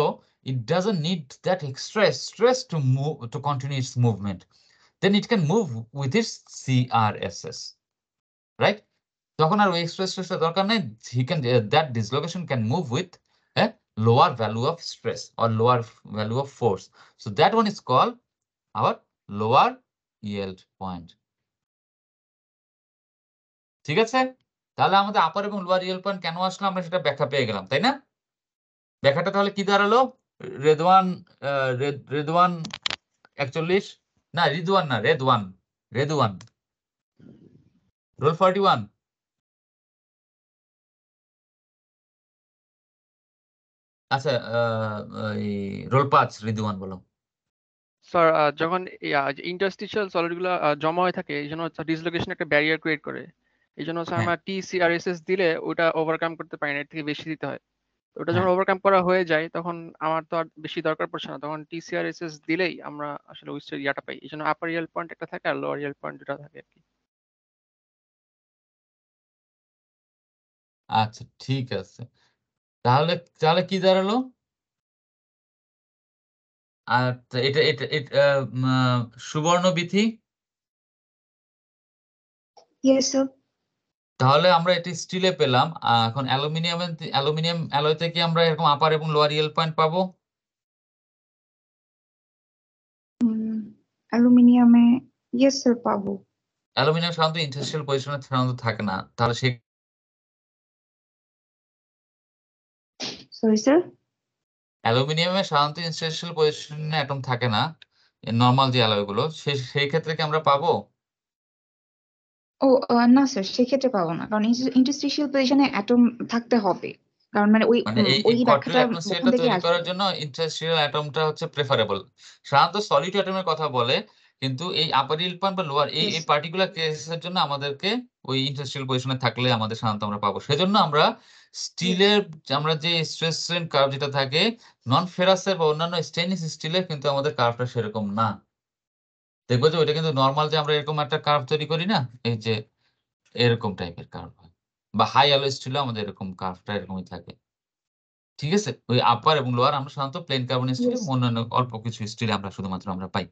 it doesn't need that extra stress to move, to continue its movement. Then it can move with its CRSS, right? তখন আর ওই extra stress এর দরকার নাই. He can that dislocation can move with a lower value of stress or lower value of force. So that one is called our lower yield point. ঠিক আছে? তাহলে আমাদের আপার এবং লোয়ার yield point কেন আসলো আমরা সেটা ব্যাখ্যা পেয়ে গেলাম, তাই না? ব্যাখ্যাটা তাহলে কি দাঁড়ালো? রেদওয়ান 41 না রিদওয়ান না রেদওয়ান রোল 41 আচ্ছা রোল 5 রিদওয়ান বলো। স্যার যখন ইন্টারস্টিশিয়াল সলিড গুলো জমা হয়ে থাকে এই জন্য ডিসলোকেশন একটা ব্যারিয়ার ক্রিয়েট করে, এই জন্য হ্যাঁ। আমরা TCRSS দিলে ওটা ওভারকাম করতে পারি না, এর থেকে বেশি দিতে হয়। তো ওটা যখন হ্যাঁ। ওভারকাম করা হয়ে যায় তখন আমার তো আর বেশি দরকার পড়ছে না, তখন TCRSS দিলেই আমরা আসলে ওই ইয়াটা পাই। এই জন্য আপার ইয়েল পয়েন্ট একটা থাকে আর লোয়ার ইয়েল পয়েন্ট দুটা থাকে আর কি। আচ্ছা ঠিক আছে, তাহলে তাহলে কি দাঁড়ালো? আর এটা এটা এটা সুবর্ণ বিথি, Yes, sir. তাহলে আমরা এটি স্টিলে পেলাম। এখন অ্যালুমিনিয়াম অ্যালয় থেকে আমরা এরকম আপার এবং লোয়ার ইয়েল পয়েন্ট পাবো। অ্যালুমিনিয়ামে yes, sir, পাবো। অ্যালুমিনিয়াম সাধারণত ইন্টারস্ট্রিয়াল পজিশনে সাধারণত থাকে না, তাহলে সেই Sorry, sir. অ্যালুমিনিয়ামে সাধারণত ইন্টারস্ট্রিয়াল পজিশনে অ্যাটম থাকে না, নরমাল যে অ্যালয়গুলো সেই ক্ষেত্রে কি আমরা পাবো? ও না স্যার, সেক্ষেত্রে পাবো না, কারণ ইন্টারস্টিশিয়াল পজিশনে অ্যাটম থাকতে হবে, কারণ মানে ওই মানে এই ওই কট্রিল ব্যাখ্যাটা অ্যাটমোস্ফিয়ারটা ওখান থেকে তৈরি করার আসবে। জন্য ইন্টারস্ট্রিয়াল অ্যাটমটা হচ্ছে প্রেফারেবল। সাধারণত সলিড অ্যাটমের কথা বলে, কিন্তু এই আপার ইয়েল পয়েন্ট বা লোয়ার এই Yes. এই পার্টিকুলার কেসের জন্য আমাদেরকে ওই ইন্টারস্ট্রিয়াল পজিশনে থাকলে আমাদের সাধারণত আমরা পাবো। সেজন্য আমরা স্টিলের আমরা যে স্ট্রেস স্ট্রেন কার্ভ যেটা থাকে নন ফেরাসের বা অন্যান্য স্টেইনলেস স্টিলের কিন্তু আমাদের কার্ভটা সেরকম না। দেখবো যে ওইটা কিন্তু নর্মাল যে আমরা এরকম একটা কার্ভ তৈরি করি না, এই যে এরকম টাইপের কার্ভ হয়, বা হাই অ্যালয় স্টিলও আমাদের এরকম কার্ভটা এরকমই থাকে। ঠিক আছে, ওই আপার এবং লোয়ার আমরা সাধারণত প্লেন কার্বন স্টিল, Yes. অন্যান্য অল্প কিছু স্টিল আমরা শুধুমাত্র আমরা পাই।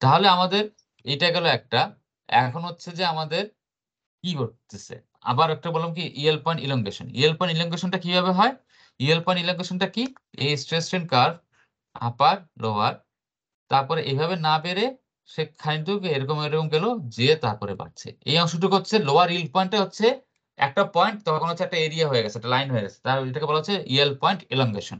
তাহলে আমাদের এটা গেল একটা। এখন হচ্ছে যে আমাদের কি করতেছে, আবার একটা বললাম কি yield point elongation. Yield point ইলংগেশনটা কিভাবে হয়? ইয়েল পয়েন্ট ইলংগেশনটা কি, এই stress strain curve upper lower, তারপরে এইভাবে না বেড়ে সে খানিকটুকু এরকম এরকম গেল, যে তারপরে বাড়ছে। এই অংশটুকু হচ্ছে লোয়ার ইয়েল পয়েন্টটা হচ্ছে একটা পয়েন্ট, তখন হচ্ছে একটা এরিয়া হয়ে গেছে, একটা লাইন হয়ে গেছে, তার এটাকে বলা হচ্ছে Yale point elongation.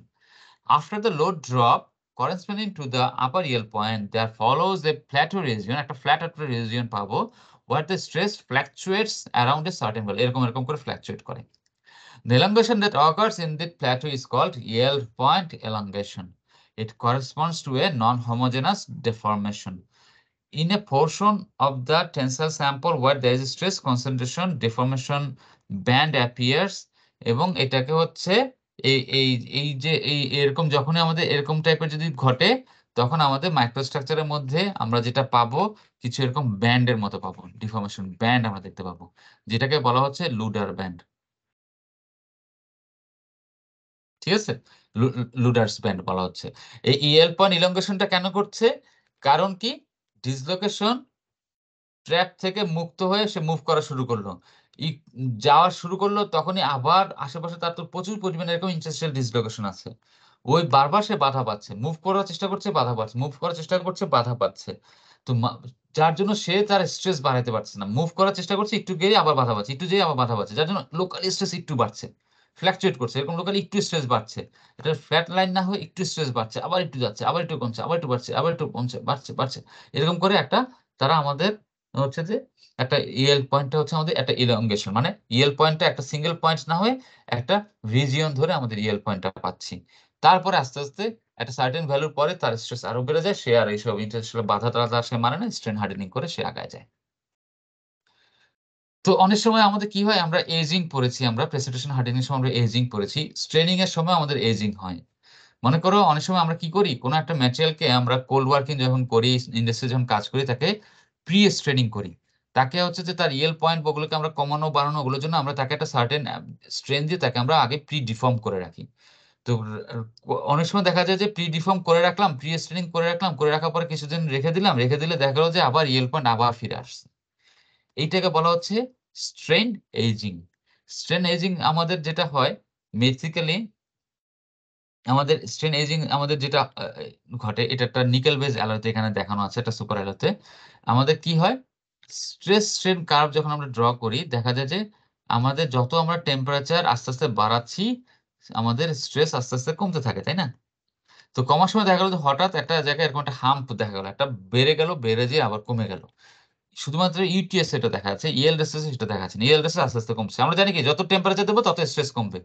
After the load drop corresponding to the upper yield point, there follows a plateau region, একটা flat region পাবো, where the stress fluctuates around a certain value, এরকম করে fluctuate করে। The elongation that occurs in the plateau is called yield point elongation. It corresponds to a non-homogeneous deformation. In a portion of the tensile sample where there is a stress concentration, deformation band appears, এবং এটাকে হচ্ছে এই এই এই যে এরকম যখনই আমাদের এরকম টাইপের যদি ঘটে, তখন আমাদের মাইক্রোস্ট্রাকচারের মধ্যে আমরা যেটা পাবো কিছু এরকম ব্যান্ডের মতো পাবো, ডিফর্মেশন ব্যান্ড আমরা দেখতে পাবো, যেটাকে বলা হচ্ছে লুডার ব্যান্ড। ঠিক আছে, লুডার্স ব্যান্ড বলা হচ্ছে। এই ইয়েল পয়েন্ট ইলংগেশনটা কেন করছে? কারণ কি, ডিসলোকেশন ট্র্যাক থেকে মুক্ত হয়ে সে মুভ করা শুরু করলো, যাওয়া শুরু করলো, তখনই আবার আশেপাশে তার তো প্রচুর পরিমাণে এরকম ইন্টারস্টিশিয়াল ডিসলোকেশন আছে, ওই বারবার সে বাধা পাচ্ছে, মুভ করার চেষ্টা করছে বাধা পাচ্ছে, মুভ করার চেষ্টা করছে বাধা পাচ্ছে। তো যার জন্য সে তার স্ট্রেস বাড়াতে পারছে না, মুভ করার চেষ্টা করছে, একটু গিয়ে আবার বাধা পাচ্ছে, একটু যেয়ে আবার বাধা পাচ্ছে, যার জন্য লোকাল স্ট্রেস একটু বাড়ছে। ফ্ল্যাকচুয়েট করছে, এরকম লোকালি একটু স্ট্রেস বাড়ছে, এটা ফ্ল্যাট লাইন না হয়ে একটু স্ট্রেস বাড়ছে, আবার একটু যাচ্ছে, আবার একটু কমছে, আবার একটু বাড়ছে, আবার একটু কমছে, বাড়ছে বাড়ছে, এরকম করে একটা তারা আমাদের হচ্ছে যে একটা ইএল পয়েন্টটা হচ্ছে আমাদের একটা ইলংগেশন, মানে ইএল পয়েন্টটা একটা সিঙ্গেল পয়েন্ট না হয়ে একটা রিজিয়ন ধরে আমাদের ইএল পয়েন্টটা পাচ্ছি। তারপরে আস্তে আস্তে একটা সার্টেন ভ্যালুর পরে তার স্ট্রেস আরো বেড়ে যায়, সে আর এইসব ইন্টারন্যাশনাল বাধা টাধা সে মানে না, স্ট্রেন হার্ডেনিং করে সে আগায় যায়। তো অনেক সময় আমাদের কি হয়, আমরা এজিং পড়েছি, আমরা প্রেসিপিটেশন হার্ডেনিং এর সময় আমরা এজিং পড়েছি, স্ট্রেনিং এর সময় আমাদের এজিং হয়। মনে করো অনেক সময় আমরা কি করি, কোনো একটা ম্যাটেরিয়ালকে আমরা কোল্ড ওয়ার্কিং যখন করি, ইন্ডাস্ট্রি যখন কাজ করি, তাকে প্রি স্ট্রেনিং করি, তাকে হচ্ছে যে তার ইএল পয়েন্ট ওগুলোকে আমরা কমানো বাড়ানো ওগুলোর জন্য আমরা তাকে একটা সার্টেন স্ট্রেন দিয়ে তাকে আমরা আগে প্রি ডিফর্ম করে রাখি। তো অনেক সময় দেখা যায় যে প্রি ডিফর্ম করে রাখলাম, প্রি স্ট্রেনিং করে রাখলাম, করে রাখার পরে কিছুদিন রেখে দিলাম, রেখে দিলে দেখা গেলো যে আবার ইএল পয়েন্ট আবার ফিরে আসছে। এইটাকে বলা হচ্ছে স্ট্রেন এজিং। স্ট্রেন এজিং আমাদের যেটা হয় বেসিক্যালি, আমাদের স্ট্রেন এজিং আমাদের যেটা ঘটে, এটা একটা নিকেল বেজ অ্যালয়তে এখানে দেখানো আছে, একটা সুপার অ্যালয়তে আমাদের কি হয়, স্ট্রেস স্ট্রেন কার্ভ যখন আমরা ড্র করি, দেখা যায় যে আমাদের যত আমরা টেম্পারেচার আস্তে আস্তে বাড়াচ্ছি, আমাদের স্ট্রেস আস্তে আস্তে কমতে থাকে, তাই না? তো কমার সময় দেখা গেল যে হঠাৎ একটা জায়গায় এরকম একটা হাম্প দেখা গেল, একটা বেড়ে গেল, বেড়ে যেয়ে আবার কমে গেল। শুধুমাত্র ইউটিএস এটা দেখা যাচ্ছে, ইএল রেসেস এটা দেখা যাচ্ছে না, ইএল রেসেস আস্তে আস্তে কমছে। আমরা জানি কি যত টেম্পারেচার দেবো তত স্ট্রেস কমবে।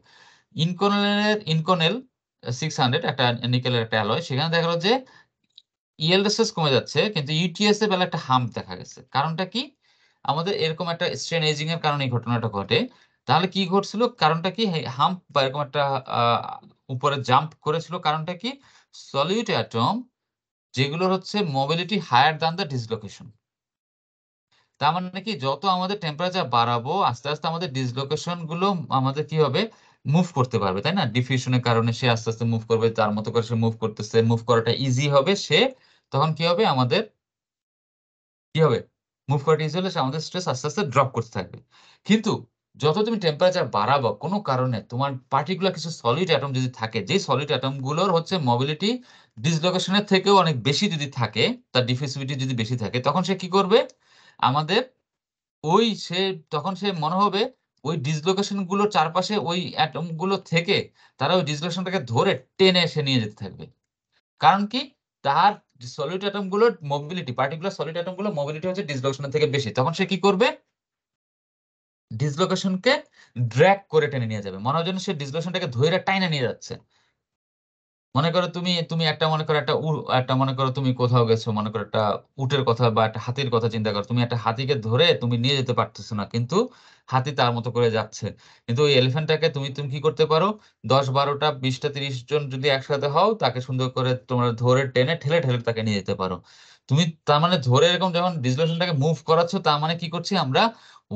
ইনকনেল 600 একটা নিকেলের একটা অ্যালয়, সেখানে দেখা গেল যে ইএল রেসেস কমে যাচ্ছে, কিন্তু ইউটিএস এর বেলা একটা হাম্প দেখা গেছে। কারণটা কি? আমাদের এরকম একটা স্ট্রেন এজিং এর কারণে এই ঘটনাটা ঘটে। তাহলে কি ঘটছিল, কারণটা কি, হাম্প বা এরকম একটা উপরে জাম্প করেছিল, কারণটা কি, সলিউট অ্যাটম যেগুলোর হচ্ছে mobility higher than the dislocation. তার মানে কি, যত আমাদের টেম্পারেচার বাড়াবো আস্তে আস্তে আমাদের ডিসলোকেশন গুলো আমাদের কি হবে, মুভ করতে পারবে, তাই না? ডিফিউশনের কারণে সে আস্তে আস্তে মুভ করবে, তার মতো করে সে মুভ করতেছে, মুভ করাটা ইজি হবে, সে তখন কি হবে, আমাদের কি হবে, মুভ করাটা ইজি হলে সে আমাদের স্ট্রেস আস্তে আস্তে ড্রপ করতে থাকবে। কিন্তু যত তুমি টেম্পারেচার বাড়াবো, কোনো কারণে তোমার পার্টিকুলার কিছু সলিড অ্যাটম যদি থাকে, যে সলিড অ্যাটম গুলোর হচ্ছে মোবিলিটি ডিসলোকেশনের থেকেও অনেক বেশি যদি থাকে, তার ডিফিউসিভিটি যদি বেশি থাকে, তখন সে কি করবে, আমাদের ওই সে তখন সে মনে হবে ওই ডিসলোকেশন গুলোর চারপাশে ওই অ্যাটম গুলো থেকে তারা ওই ডিসলোকেশনটাকে ধরে টেনে এসে নিয়ে যেতে থাকবে। কারণ কি, তার সলিড অ্যাটম গুলোর মোবিলিটি, পার্টিকুলার সলিড অ্যাটম গুলোর মোবিলিটি হচ্ছে ডিসলোকেশনের থেকে বেশি, তখন সে কি করবে, ডিসলোকেশনকে ড্র্যাগ করে টেনে নিয়ে যাবে, মনে হয় যেন সে ডিসলোকেশনটাকে ধরে টাইনা নিয়ে যাচ্ছে। মনে করো তুমি তুমি একটা মনে করো একটা মনে করো তুমি কোথাও গেছো, মনে করো একটা উটের কথা বা একটা হাতির কথা চিন্তা করো, তুমি একটা হাতিকে ধরে তুমি নিয়ে যেতে পারতেছো না, কিন্তু হাতি তার মতো করে যাচ্ছে। কিন্তু ওই এলিফ্যান্টটাকে তুমি তুমি কি করতে পারো, 10-12টা 20টা 30 জন যদি একসাথে হও, তাকে সুন্দর করে তোমরা ধরে টেনে ঠেলে ঠেলে তাকে নিয়ে যেতে পারো। তুমি তার মানে ধরে এরকম যখন ডিসলোকেশনটাকে মুভ করাচ্ছ, তার মানে কি করছি আমরা,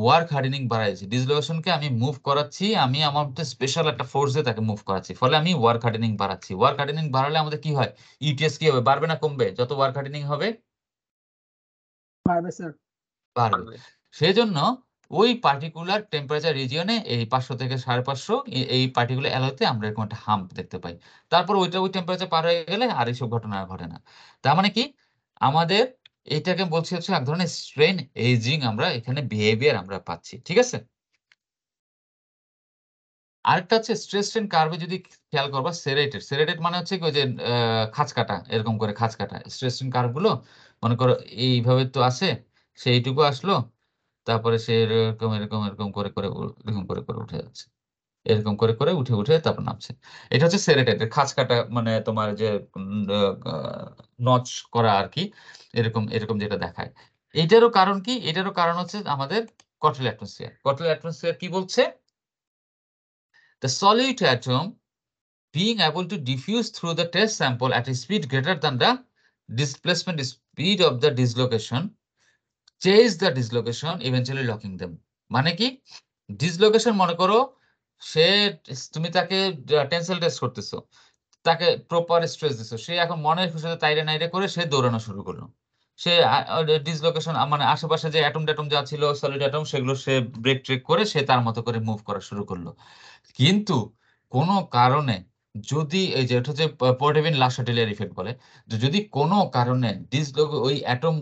ওয়ার্ক হার্ডেনিং বাড়াইছি, ডিসলোকেশনকে আমি মুভ করাচ্ছি, আমি আমার মধ্যে স্পেশাল একটা ফোর্স দিয়ে তাকে মুভ করাচ্ছি, ফলে আমি ওয়ার্ক হার্ডেনিং বাড়াচ্ছি। ওয়ার্ক হার্ডেনিং বাড়ালে আমাদের কি হয়, ইউটিএস কি হবে, বাড়বে না কমবে? যত ওয়ার্ক হার্ডেনিং হবে পারবে স্যার। বাড়বে। সেজন্য ওই পার্টিকুলার টেম্পারেচার রিজিয়নে এই 500 থেকে 550 এই পার্টিকুলার অ্যালয়তে আমরা এরকম একটা হাম্প দেখতে পাই। তারপর ওই টেম্পারেচার পার হয়ে গেলে আর এইসব ঘটনা আর ঘটে না। তার মানে কি, আমাদের এটাকে বলছি হচ্ছে এক ধরনের স্ট্রেন এজিং, আমরা এখানে বিহেভিয়ার আমরা পাচ্ছি, ঠিক আছে? আরেকটা হচ্ছে স্ট্রেস স্ট্রেন কার্ভে যদি খেয়াল করবা, সেরেটেড মানে হচ্ছে কি, ওই যে খাঁজ কাটা, এরকম করে খাঁজ কাটা স্ট্রেস স্ট্রেন কার্ভ গুলো মনে করো এইভাবে তো আসে, সেইটুকু আসলো, তারপরে সে এরকম এরকম এরকম করে করে এরকম করে করে উঠে যাচ্ছে, এরকম করে করে উঠে উঠে তারপর নামছে। এটা হচ্ছে সেরেটেড খাঁজ কাটা, মানে তোমার যে নচ করা আর কি, এরকম এরকম যেটা দেখায়। এইটারও কারণ কি, এটারও কারণ হচ্ছে আমাদের কটল অ্যাটমসফিয়ার। কটল অ্যাটমসফিয়ার কি বলছে, the solute atom being able to diffuse through the test sample at a speed greater than the displacement speed of the dislocation, chase the dislocation, eventually locking them. মানে কি, ডিসলোকেশন মনে করো সে, তুমি তাকে tensile test করতেছো, তাকে proper stress দিছো, সে এখন মনের খুশিতে তাইরে নাইরে করে সে দৌড়ানো শুরু করলো, সে ডিসলোকেশন মানে আশেপাশে যে অ্যাটম ট্যাটম যা ছিল সলিড অ্যাটম, সেগুলো সে ব্রেক ট্রেক করে সে তার মতো করে মুভ করা শুরু করলো। কিন্তু কোনো কারণে যদি এই যে এটা হচ্ছে পোর্টেভিন লাসাটেলিয়ার ইফেক্ট বলে, যে যদি কোনো কারণে ওই অ্যাটম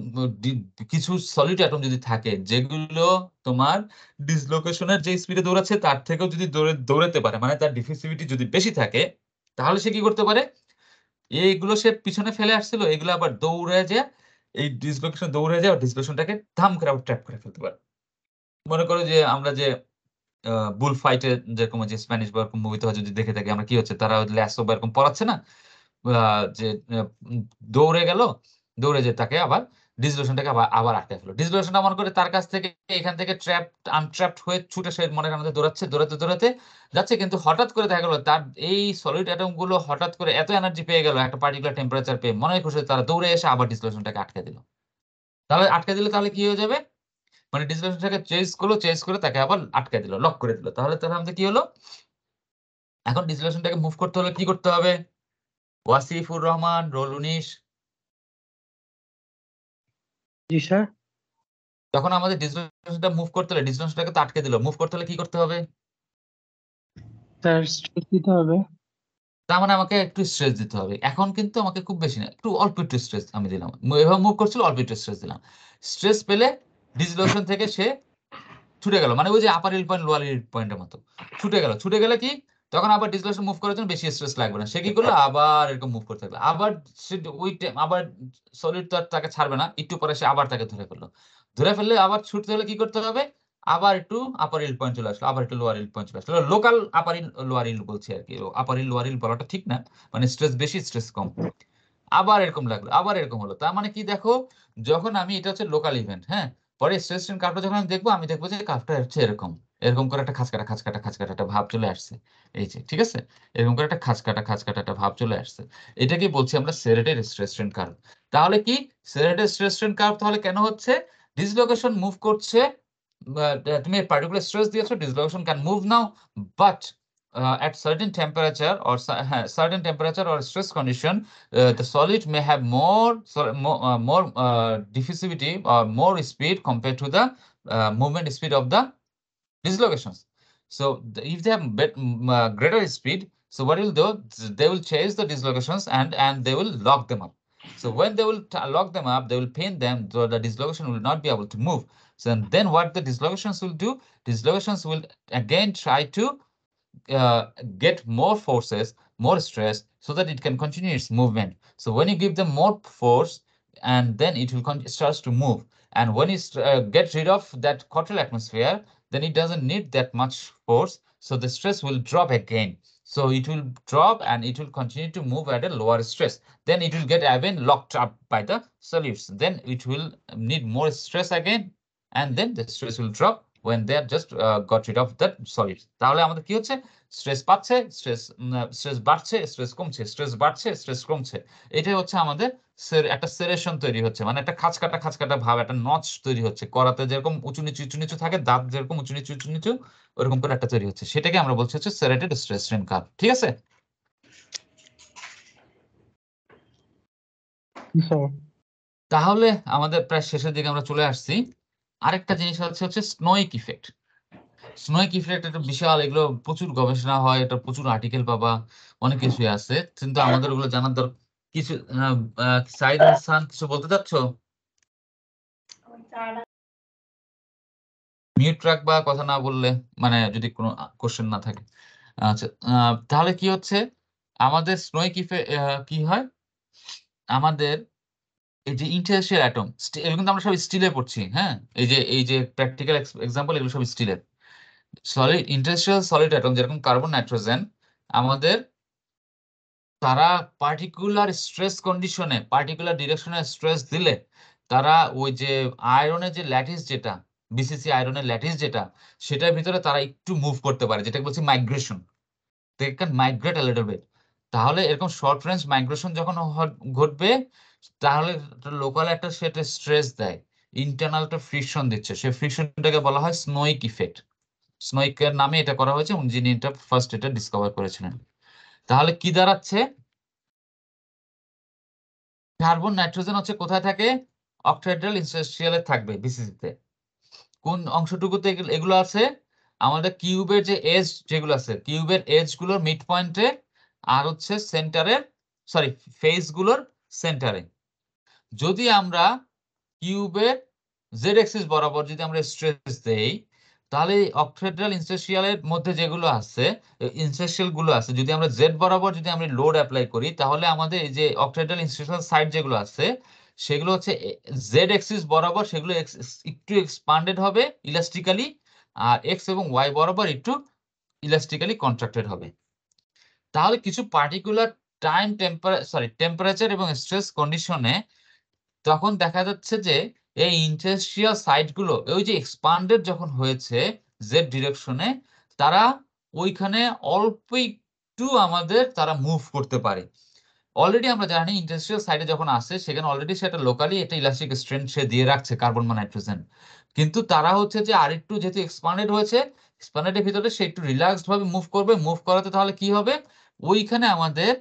কিছু সলিড অ্যাটম যদি থাকে যেগুলো তোমার ডিসলোকেশনের যে স্পিডে দৌড়াচ্ছে তার থেকেও যদি দৌড়াতে পারে, মানে তার ডিফিসিভিটি যদি বেশি থাকে, তাহলে সে কি করতে পারে, এইগুলো সে পিছনে ফেলে আসছিল এগুলো আবার দৌড়ে যায়, এই ডিসলোকেশন দৌড়ে যায়, ডিসলোকেশনটাকে ধাম করে আবার ট্র্যাপ করে ফেলতে পারে। মনে করো যে আমরা যে বুল ফাইটে যেরকম যে স্প্যানিশ বা এরকম মুভিতে যদি দেখে থাকি আমরা, কি হচ্ছে তারা ল্যাসো বা এরকম পড়াচ্ছে না, যে দৌড়ে গেল, দৌড়ে যে তাকে আবার ডিসলোকেশনটাকে আবার আবার আটকে ফেলো। ডিসলোকেশনটা মনে করে তার কাছ থেকে এখান থেকে আনট্র্যাপড হয়ে ছুটে সে মনের মধ্যে দৌড়াচ্ছে, দৌড়াতে দৌড়াতে যাচ্ছে, কিন্তু হঠাৎ করে দেখা গেল তার এই সলিড অ্যাটম গুলো হঠাৎ করে এত এনার্জি পেয়ে গেল একটা পার্টিকুলার টেম্পারেচার পেয়ে, মনে খুশি তারা দৌড়ে এসে আবার ডিসলোকেশনটাকে আটকে দিল। তাহলে আটকে দিলে তাহলে কি হয়ে যাবে, মানে ডিসলোকেশনটাকে চেঞ্জ করে তাকে আবার আটকে দিল, লক করে দিল। তাহলে তাহলে আমাদের কি হলো, এখন ডিসলোকেশনটাকে মুভ করতে হলে কি করতে হবে? ওয়াসিফুর রহমান, রোল 19। জি স্যার। তখন আমাদের ডিসলোকেশনটা মুভ করতে হলে, ডিসলোকেশনটাকে তো আটকে দিল, মুভ করতে হলে কি করতে হবে? স্যার স্ট্রেস দিতে হবে। তার মানে আমাকে একটু স্ট্রেস দিতে হবে। এখন কিন্তু আমাকে খুব বেশি না, একটু অল্প একটু স্ট্রেস আমি দিলাম, এভাবে মুভ করছিল অল্প একটু স্ট্রেস দিলাম। স্ট্রেস পেলে ডিসলোকেশন থেকে সে ছুটে গেল, মানে ওই যে আপার হিল পয়েন্ট লোয়ার হিল পয়েন্টের মতো ছুটে গেল। ছুটে গেলে কি তখন আবার ডিসলোকেশন মুভ করার জন্য বেশি স্ট্রেস লাগবে না, সে কি করলো আবার এরকম মুভ করতে থাকলো। আবার সে ওই আবার সলিড তো আর তাকে ছাড়বে না, একটু পরে সে আবার তাকে ধরে ফেললো। ধরে ফেললে আবার ছুটতে হলে কি করতে হবে, আবার একটু আপার হিল পয়েন্ট চলে আসলো, আবার একটু লোয়ার হিল পয়েন্ট চলে আসলো। লোকাল আপার হিল লোয়ার হিল বলছি আর কি, আপার হিল লোয়ার হিল বলাটা ঠিক না, মানে স্ট্রেস বেশি স্ট্রেস কম। আবার এরকম লাগলো, আবার এরকম হলো। তার মানে কি দেখো, যখন আমি এটা হচ্ছে লোকাল ইভেন্ট, হ্যাঁ, পরে স্ট্রেস স্ট্রেন কার্ভটা যখন আমি দেখবো যে কার্ভটা হচ্ছে এরকম, এরকম করে একটা খাঁচকাটা একটা ভাব চলে আসছে। এই যে ঠিক আছে, এরকম করে একটা খাঁচকাটা একটা ভাব চলে আসছে। এটাকে বলছি আমরা সেরেটের স্ট্রেস স্ট্রেন কার্ভ। তাহলে কি সেরেটের স্ট্রেস স্ট্রেন কার্ভ তাহলে কেন হচ্ছে? ডিসলোকেশন মুভ করছে, তুমি পার্টিকুলার স্ট্রেস দিয়েছো, dislocation can move now, but at certain temperature or certain temperature or stress condition, the solid may have more diffusivity or more speed compared to the movement speed of the dislocations. So if they have greater speed, so what will do? They will chase the dislocations and they will lock them up. So when they will lock them up, they will pin them, so the dislocation will not be able to move. So then what the dislocations will do? Dislocations will again try to get more forces, more stress, so that it can continue its movement. So when you give them more force, and then it will starts to move. And when you get rid of that cortical atmosphere, then it doesn't need that much force. So the stress will drop again. So it will drop and it will continue to move at a lower stress. Then it will get again locked up by the solids. Then it will need more stress again, and then the stress will drop when they are just got rid of that solids. তাহলে আমাদের কি হচ্ছে, stress পাচ্ছে, stress বাড়ছে, stress কমছে, stress বাড়ছে, stress কমছে। এটাই হচ্ছে আমাদের একটা সেরেশন তৈরি হচ্ছে, মানে একটা খাঁচকাটা ভাব, একটা নচ তৈরি হচ্ছে। করাতে যেরকম উঁচু নিচু থাকে, দাঁত যেরকম উঁচু নিচু ওরকম করে একটা তৈরি হচ্ছে, সেটাকে আমরা বলছি হচ্ছে সেরেটেড স্ট্রেস স্ট্রেন কার্ভ। ঠিক আছে? তাহলে আমাদের প্রায় শেষের দিকে আমরা চলে আসছি। আরেকটা জিনিস হচ্ছে স্নোইক ইফেক্ট। স্নোইক ইফেক্ট একটা বিশাল, এগুলো প্রচুর গবেষণা হয়, এটা প্রচুর আর্টিকেল পাবা, অনেক কিছুই আছে, কিন্তু আমাদের ওগুলো জানার দরকার। কিছু সাইদ হাসান কিছু বলতে চাচ্ছ? মিউট রাখবা কথা না বললে, মানে যদি কোনো কোশ্চেন না থাকে। আচ্ছা, তাহলে কি হচ্ছে আমাদের স্নোইক ইফেক্ট, কি হয় আমাদের এই যে ইন্টারস্টিয়াল অ্যাটম, এগুলো কিন্তু আমরা সব স্টিলে পড়ছি, হ্যাঁ, এই যে প্র্যাকটিক্যাল এক্সাম্পল এগুলো সব স্টিলের। সলিড ইন্টারস্টিয়াল সলিড অ্যাটম যেরকম কার্বন, নাইট্রোজেন, আমাদের তারা পার্টিকুলার স্ট্রেস কন্ডিশনে, পার্টিকুলার ডিরেকশনে স্ট্রেস দিলে তারা ওই যে আয়রনের যে ল্যাটিস, যেটা বিসিসি আয়রনের ল্যাটিস যেটা, সেটার ভিতরে তারা একটু মুভ করতে পারে, যেটা বলছি migration. They can migrate a little bit. তাহলে এরকম শর্ট রেঞ্জ মাইগ্রেশন যখন ঘটবে, তাহলে লোকাল একটা সেটা স্ট্রেস দেয়, ইন্টারনাল একটা ফ্রিকশন দিচ্ছে, সেই ফ্রিকশনটাকে বলা হয় স্নোইক ইফেক্ট। স্নোইকের নামে এটা করা হয়েছে, যিনি এটা ফার্স্ট এটা ডিসকভার করেছিলেন। তাহলে কি দাঁড়াচ্ছে, কার্বন নাইট্রোজেন হচ্ছে কোথায় থাকে, অক্টাহেড্রাল ইন্টারস্টিয়ালে থাকবে বিসিসিতে। কোন অংশটুকুতে এগুলো আছে, আমাদের কিউবের যে এজ যেগুলো আছে, কিউবের এজ গুলোর মিড পয়েন্টে আর হচ্ছে সেন্টারের সরি ফেসগুলোর সেন্টারে। যদি আমরা কিউবের জেড এক্সিস বরাবর যদি আমরা স্ট্রেস দেই, তাহলে অক্টেড্রাল ইন্টারস্টিশিয়ালের মধ্যে যেগুলো আছে ইন্টারস্টিশিয়াল গুলো আছে, যদি আমরা জেড বরাবর যদি আমরা লোড অ্যাপ্লাই করি, তাহলে আমাদের এই যে অক্টেড্রাল ইন্টারস্টিশিয়াল সাইড যেগুলো আছে সেগুলো হচ্ছে জেড এক্সিস বরাবর সেগুলো একটু এক্সপান্ডেড হবে ইলাস্টিক্যালি, আর এক্স এবং ওয়াই বরাবর একটু ইলাস্টিক্যালি কন্ট্রাক্টেড হবে। তাহলে কিছু পার্টিকুলার টাইম টেম্পারেচার এবং স্ট্রেস কন্ডিশনে তখন দেখা যাচ্ছে যে এই ইন্টারস্টিশিয়াল সাইটগুলো ওই যে এক্সপান্ডেড যখন হয়েছে জেড ডিরেকশনে, তারা ওইখানে অল্প একটু আমাদের তারা মুভ করতে পারে। অলরেডি আমরা জানি ইন্টারস্টিশিয়াল সাইডে যখন আসে সেখানে অলরেডি সেটা লোকালি একটা ইলাস্টিক স্ট্রেন্থ সে দিয়ে রাখছে কার্বন বা নাইট্রোজেন, কিন্তু তারা হচ্ছে যে আরেকটু যেহেতু এক্সপান্ডেড হয়েছে, এক্সপান্ডেডের ভিতরে সে একটু রিল্যাক্সড ভাবে মুভ করবে, মুভ করাতে তাহলে কি হবে, ওইখানে আমাদের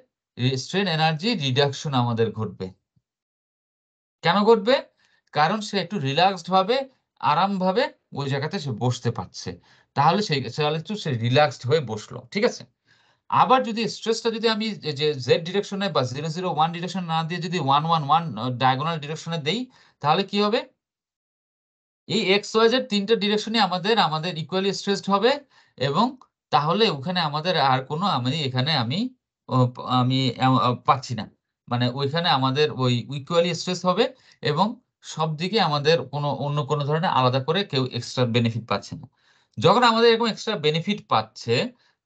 স্ট্রেন এনার্জি রিডাকশন আমাদের ঘটবে। কেন ঘটবে? কারণ সে একটু রিল্যাক্সড ভাবে আরাম ভাবে ওই জায়গাতে সে বসতে পারছে, তাহলে একটু সে রিল্যাক্সড হয়ে বসলো, ঠিক আছে। আবার যদি স্ট্রেসটা যদি আমি যে জেড ডিরেকশনে বা 001 ডিরেকশন না দিয়ে যদি 111 ডায়াগোনাল ডিরেকশনে দেই, তাহলে কি হবে, এই এক্স ওয়াই জেড তিনটা ডিরেকশনই আমাদের ইকুয়ালি স্ট্রেসড হবে, এবং তাহলে ওখানে আমাদের আর কোনো আমি পাচ্ছি না, মানে ওইখানে আমাদের ওই ইকুয়ালি স্ট্রেস হবে, এবং সব দিকে আমাদের অন্য কোনো ধরনের আলাদা করে কেউ এক্সট্রা বেনিফিট পাচ্ছে না। যখন আমাদের এরকম এক্সট্রা বেনিফিট পাচ্ছে,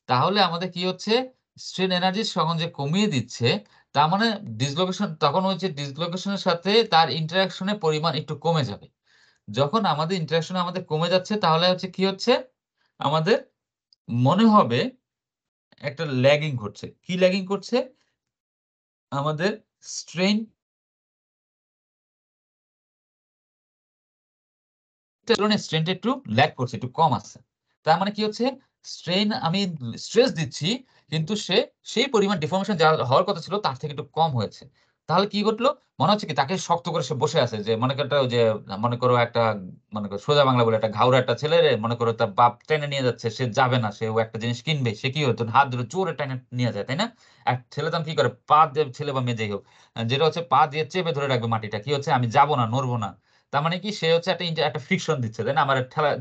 তাহলে আমাদের কি হচ্ছে, স্ট্রেন এনার্জি তখন যে কমিয়ে দিচ্ছে, তার মানে ডিসলোকেশন, তখন ওই যে ডিসলোকেশনের সাথে তার ইন্টারাকশনের পরিমাণ একটু কমে যাবে। যখন আমাদের ইন্টারাকশন আমাদের কমে যাচ্ছে, তাহলে হচ্ছে কি হচ্ছে, আমাদের মনে হবে একটা ল্যাগিং ঘটছে। কি ল্যাগিং করছে, আমাদের স্ট্রেন স্ট্রেনটা একটু ল্যাগ করছে, একটু কম আছে। তার মানে কি হচ্ছে, আমি স্ট্রেস দিচ্ছি কিন্তু সেই পরিমাণ ডিফর্মেশন যা হওয়ার কথা ছিল তার থেকে একটু কম হয়েছে। তাহলে কি ঘটলো, মনে হচ্ছে কি তাকে শক্ত করে সে বসে আছে, যে মনে করো একটা সোজা বাংলা বলে একটা ঘাউরা একটা ছেলে মনে করো তার বাপ টেনে নিয়ে যাচ্ছে, সে যাবে না, সে একটা জিনিস কিনবে, সে কি হতো হাত ধরে জোরে টেনে নিয়ে যায়, তাই না। এক ছেলে দাম কি করে, পা দিয়ে, ছেলে বা মেয়ে যাই হোক, যেটা হচ্ছে পা দিয়ে চেপে ধরে রাখবে মাটিটা, কি হচ্ছে আমি যাবো না, নড়বো না। তার মানে কি, সে হচ্ছে একটা ফ্রিকশন দিচ্ছে, তাই না, আমার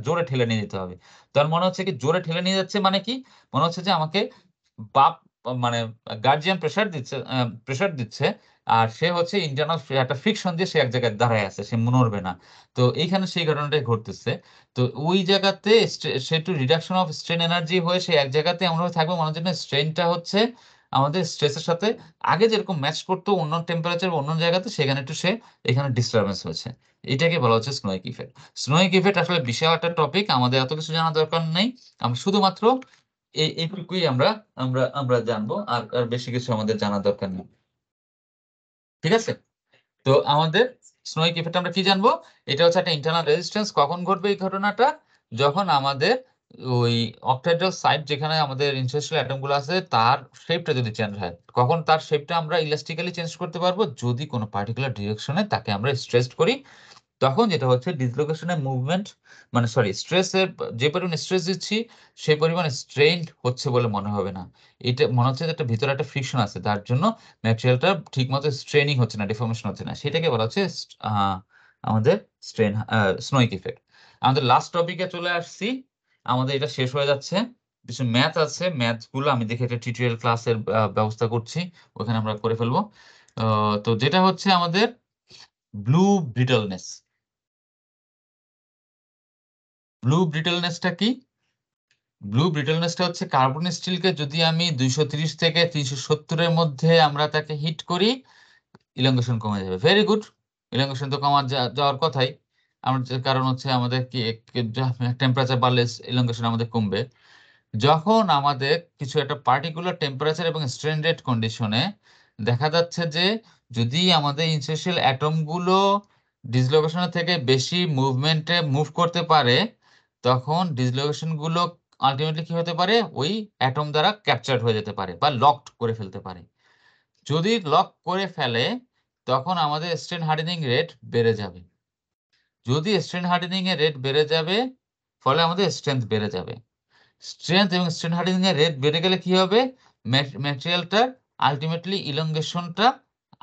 জোরে ঠেলে নিয়ে যেতে হবে। তার মনে হচ্ছে কি জোরে ঠেলে নিয়ে যাচ্ছে, মানে কি, মনে হচ্ছে যে আমাকে বাপ মানে গার্জিয়ান প্রেসার দিচ্ছে, আর সে হচ্ছে ইন্টারনাল একটা ফ্রিকশন দিয়ে সে এক জায়গায় দাঁড়ায় আছে, সে নড়বে না। তো এইখানে সেই ঘটনাটাই ঘটতেছে। তো ওই জায়গাতে সে একটু রিডাকশন অফ স্ট্রেন এনার্জি হয়ে সে এক জায়গাতে এমনভাবে থাকবে, মনে হচ্ছে স্ট্রেনটা হচ্ছে আমাদের স্ট্রেসের সাথে আগে যেরকম ম্যাচ করতো অন্য টেম্পারেচার অন্য জায়গাতে, সেখানে একটু এখানে ডিস্টারবেন্স হয়েছে। এটাকে বলা হচ্ছে স্নোয়িক ইফেক্ট। স্নোয়িক ইফেক্ট আসলে বিশাল একটা টপিক, আমাদের এত কিছু জানা দরকার নেই, আমরা শুধুমাত্র এইটুকুই আমরা আমরা আমরা জানবো, আর বেশি কিছু আমাদের জানার দরকার নেই, ঠিক আছে। তো আমাদের স্নোয়িক ইফেক্ট আমরা কি জানবো, এটা হচ্ছে একটা ইন্টারনাল রেজিস্ট্যান্স। কখন ঘটবে এই ঘটনাটা, যখন আমাদের ওই অক্টাইডাল সাইট যেখানে আমাদের ইন্টারস্টিশিয়াল অ্যাটম গুলো আছে তার শেপটা যদি চেঞ্জ হয়, কখন তার শেপটা আমরা ইলাস্টিক্যালি চেঞ্জ করতে পারবো, যদি কোনো পার্টিকুলার ডিরেকশনে তাকে আমরা স্ট্রেসড করি, তখন যেটা হচ্ছে ডিসলোকেশনের মুভমেন্ট, মানে সরি স্ট্রেসের যে পরিমাণ স্ট্রেস দিচ্ছি সেই পরিমাণ স্ট্রেইন হচ্ছে বলে মনে হবে না, এটা মনে হচ্ছে যে একটা ভিতরে একটা ফ্রিকশন আছে, তার জন্য ম্যাটেরিয়ালটা ঠিকমতো স্ট্রেনিং হচ্ছে না, ডিফর্মেশন হচ্ছে না, সেটাকে বলা হচ্ছে আমাদের স্নোয়িক ইফেক্ট। আমাদের লাস্ট টপিকে চলে আসছি, আমাদের এটা শেষ হয়ে যাচ্ছে, কিছু ম্যাথ আছে, ম্যাথ গুলো আমি দেখে একটা টিউটোরিয়াল ক্লাসের ব্যবস্থা করছি, ওখানে আমরা করে ফেলবো। তো যেটা হচ্ছে আমাদের ব্লু ব্রিটলনেস। ব্লু ব্রিটলনেসটা কি? ব্লু ব্রিটলনেসটা হচ্ছে কার্বন স্টিলকে যদি আমি 230 থেকে 370 এর মধ্যে আমরা তাকে হিট করি, ইলংগেশন কমে যাবে। ভেরি গুড, ইলংগেশন তো যাওয়ার কথাই, কারণ হচ্ছে আমাদের কি টেম্পারেচার বাড়লে ইলংগেশন আমাদের কমবে। যখন আমাদের কিছু একটা পার্টিকুলার টেম্পারেচার এবং স্ট্রেন রেট কন্ডিশনে দেখা যাচ্ছে যে যদি আমাদের ইন্টারস্টিশিয়াল অ্যাটম গুলো ডিসলোকেশনের থেকে বেশি মুভমেন্টে মুভ করতে পারে, তখন ডিসলোকেশন গুলো আলটিমেটলি কি হতে পারে, ওই অ্যাটম দ্বারা ক্যাপচার্ড হয়ে যেতে পারে বা লকড করে ফেলতে পারে। যদি লক করে ফেলে, তখন আমাদের স্ট্রেন হার্ডেনিং রেট বেড়ে যাবে। যদি স্ট্রেন হার্ডেনিং এর রেট বেড়ে যাবে, ফলে আমাদের স্ট্রেংথ বেড়ে যাবে। স্ট্রেংথ এবং স্ট্রেন হার্ডেনিং এর রেট বেড়ে গেলে কি হবে, ম্যাটেরিয়ালটার আলটিমেটলি ইলংগেশনটা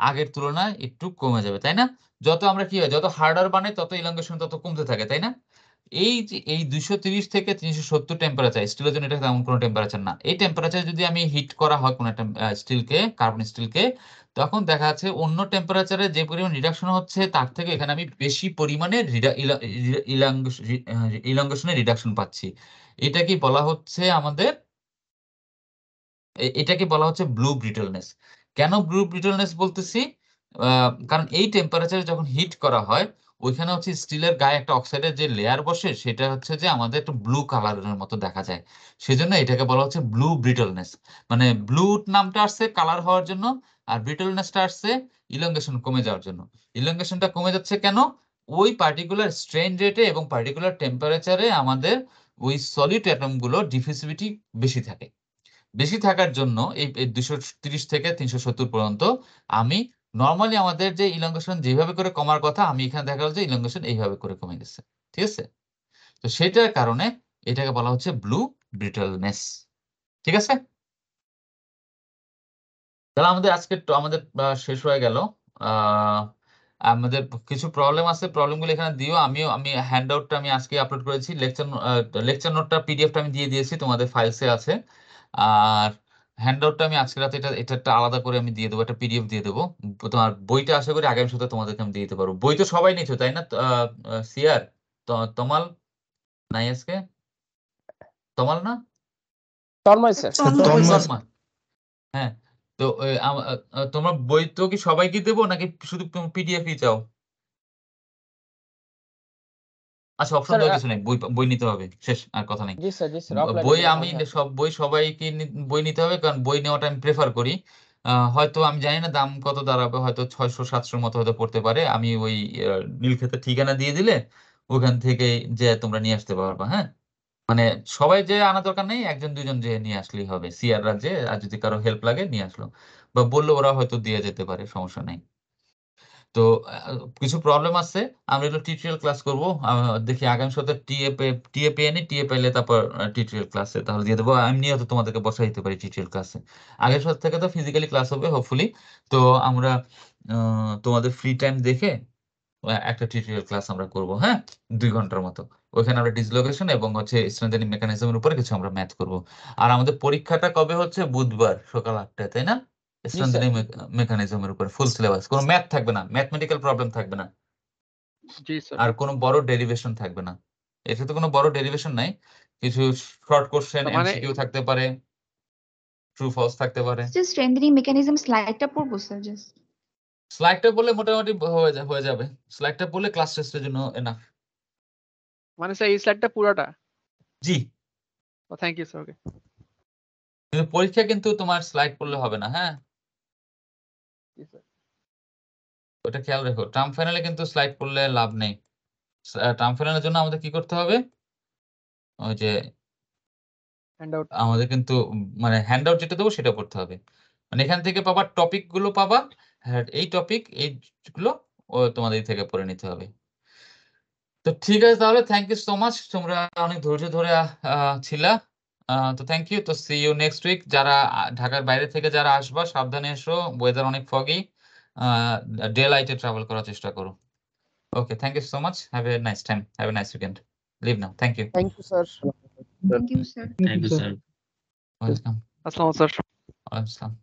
আগের তুলনায় একটু কমে যাবে, তাই না? যত আমরা কি হয়, যত হার্ডার বানাই তত ইলংগেশন তত কমতে থাকে, তাই না? এই যে এই 230 থেকে 370 টেম্পারেচার, স্টিলের জন্য এটা তেমন কোনো টেম্পারেচার না। এই টেম্পারেচার যদি আমি হিট করা হয় কোনো একটা স্টিলকে, কার্বন স্টিলকে, তখন দেখা যাচ্ছে অন্য টেম্পারেচারে যে পরিমাণ রিডাকশন হচ্ছে তার থেকে এখানে আমি বেশি পরিমাণে ইলংগেশনে রিডাকশন পাচ্ছি। এটা কি বলা হচ্ছে আমাদের, এটাকে বলা হচ্ছে ব্লু ব্রিটলনেস। কেন ব্লু ব্রিটলনেস বলতেছি? কারণ এই টেম্পারেচারে যখন হিট করা হয় ওইখানে হচ্ছে স্টিলের গায়ে একটা অক্সাইডের যে লেয়ার বসে সেটা হচ্ছে যে আমাদের একটু ব্লু কালারের মতো দেখা যায়, সেজন্য এটাকে বলা হচ্ছে ব্লু ব্রিটলনেস। মানে ব্লু নামটা আসছে কালার হওয়ার জন্য, আর ব্রিটলনেসটা আসছে ইলংগেশন কমে যাওয়ার জন্য। ইলংগেশনটা কমে যাচ্ছে কেন? ওই পার্টিকুলার স্ট্রেন রেটে এবং পার্টিকুলার টেম্পারেচারে আমাদের ওই সলিড অ্যাটমগুলো ডিফিউসিভিটি বেশি থাকে। বেশি থাকার জন্য এই 230 থেকে 370 পর্যন্ত আমি নর্মালি আমাদের যে ইলংগেশন যেভাবে করে কমার কথা, আমি এখানে দেখা গেল যে ইলংগেশন এইভাবে করে কমে গেছে, ঠিক আছে? তো সেটার কারণে এটাকে বলা হচ্ছে ব্লু ব্রিটলনেস, ঠিক আছে? তাহলে আমাদের আজকে আমাদের শেষ হয়ে গেল। আমাদের কিছু প্রবলেম আছে, প্রবলেমগুলো এখানে দিও। আমি হ্যান্ডআউটটা আমি আজকে আপলোড করেছি, লেকচার নোটটা পিডিএফটা আমি দিয়ে দিয়েছি, তোমাদের ফাইলসে আছে। আর হ্যান্ডআউটটা আমি আজকে রাতে এটা একটা আলাদা করে আমি দিয়ে দেবো, একটা পিডিএফ দিয়ে দেবো। তোমার বইটা আশা করি আগামী সপ্তাহে তোমাদেরকে আমি দিয়ে দিতে পারবো। বই তো সবাই নিচ্ছ, তাই না? সিয়ার, তমাল নাই আজকে? তমাল না, তন্ময় স্যার। তন্ময়। হ্যাঁ, তো তোমার বই তো কি সবাইকে দেবো নাকি শুধু পিডিএফই চাও? আচ্ছা, অপশন স্যার, দেওয়ার কিছু নেই, বই নিতে হবে, শেষ, আর কথা নেই। জি স্যার, জি স্যার, অফলাইনে বই দেবো আমি আমি। সব বই সবাইকে বই নিতে হবে, কারণ বই নেওয়াটা আমি প্রেফার করি। হয়তো আমি জানি না দাম কত দাঁড়াবে, হয়তো 600-700 মতো হয়তো পড়তে পারে। আমি ওই নীলক্ষেতের ঠিকানা দিয়ে দিলে ওখান থেকে যে তোমরা নিয়ে আসতে পারবা। হ্যাঁ, মানে সবাই যে আনা দরকার নেই, 1-2 জন যে নিয়ে আসলেই হবে, সিআররা যে, আর যদি কারো হেল্প লাগে নিয়ে আসলো বা বললো, ওরা হয়তো দিয়ে যেতে পারে, সমস্যা নাই। তো কিছু প্রবলেম আছে, আমরা এগুলো টিউটোরিয়াল ক্লাস করব। দেখি আগামী সপ্তাহে টিএ পেয়ে নি, টিএ পেলে তারপর টিউটোরিয়াল ক্লাসে তাহলে দিয়ে দেবো। এমনি হয়তো তোমাদেরকে বসাই দিতে পারি টিউটোরিয়াল ক্লাসে। আগের সপ্তাহ থেকে তো ফিজিক্যালি ক্লাস হবে হোপফুলি। তো আমরা তোমাদের ফ্রি টাইম দেখে একটা টিউটোরিয়াল ক্লাস আমরা করব, হ্যাঁ, 2 ঘন্টার মতো। ওইখানে আমরা ডিসলোকেশন এবং হচ্ছে স্ট্রেংথেনিং মেকানিজমের উপরে কিছু আমরা ম্যাথ করব। আর আমাদের পরীক্ষাটা কবে হচ্ছে? বুধবার সকাল 8টায়, তাই না? জি স্যার। স্ট্রেংথেনিং মেকানিজমের উপরে ফুল সিলেবাস, কোনো ম্যাথ থাকবে না, ম্যাথমেটিক্যাল প্রবলেম থাকবে না, জি স্যার। আর কোনো বড় ডেরিভেশন থাকবে না। এটাতে কোনো বড় ডেরিভেশন নাই, কিছু শর্ট কোশ্চেন তার মানে এমসিকিউ থাকতে পারে, ট্রু ফলস থাকতে পারে। জাস্ট স্ট্রেংথেনিং মেকানিজম স্লাইডটা পড়বো স্যার জাস্ট। স্লাইডটা বললে মোটামুটি হয়ে যাবে, স্লাইডটা বললে ক্লাস টেস্টের জন্য এনাফ। মানে স্যার এই স্লাইডটা পুরোটা? জি, থ্যাংক ইউ স্যার। ওকে, কিন্তু পরীক্ষা কিন্তু তোমার স্লাইড পড়লে হবে না, হ্যাঁ, জি স্যার। ওটা খেয়াল রেখো। টার্ম ফাইনালে কিন্তু স্লাইড পড়লে লাভ নেই। টার্ম ফাইনালের জন্য আমাদের কি করতে হবে? ওই যে হ্যান্ডআউট। আমাদের কিন্তু মানে হ্যান্ডআউট যেটা দেবো সেটা পড়তে হবে। মানে এখান থেকে পাবা, টপিক গুলো পাবা, এই টপিক এইগুলো তোমাদের থেকে পড়ে নিতে হবে। তো ঠিক আছে, তাহলে থ্যাংক ইউ সো মাচ, তোমরা অনেক ধৈর্য ধরে ছিলা। তো থ্যাংক ইউ। তো সি ইউ নেক্সট উইক। যারা ঢাকার বাইরে থেকে যারা আসবা সাবধানে এসো, ওয়েদার অনেক ফগি, ডে লাইটে ট্রাভেল করার চেষ্টা করো। Okay, thank you so much, have a nice time, have a nice weekend. Leave now, thank you. Thank you sir. Thank you sir. Thank you, sir. Welcome. আসসালামু sir. ওয়ালাইকুম আসসালাম।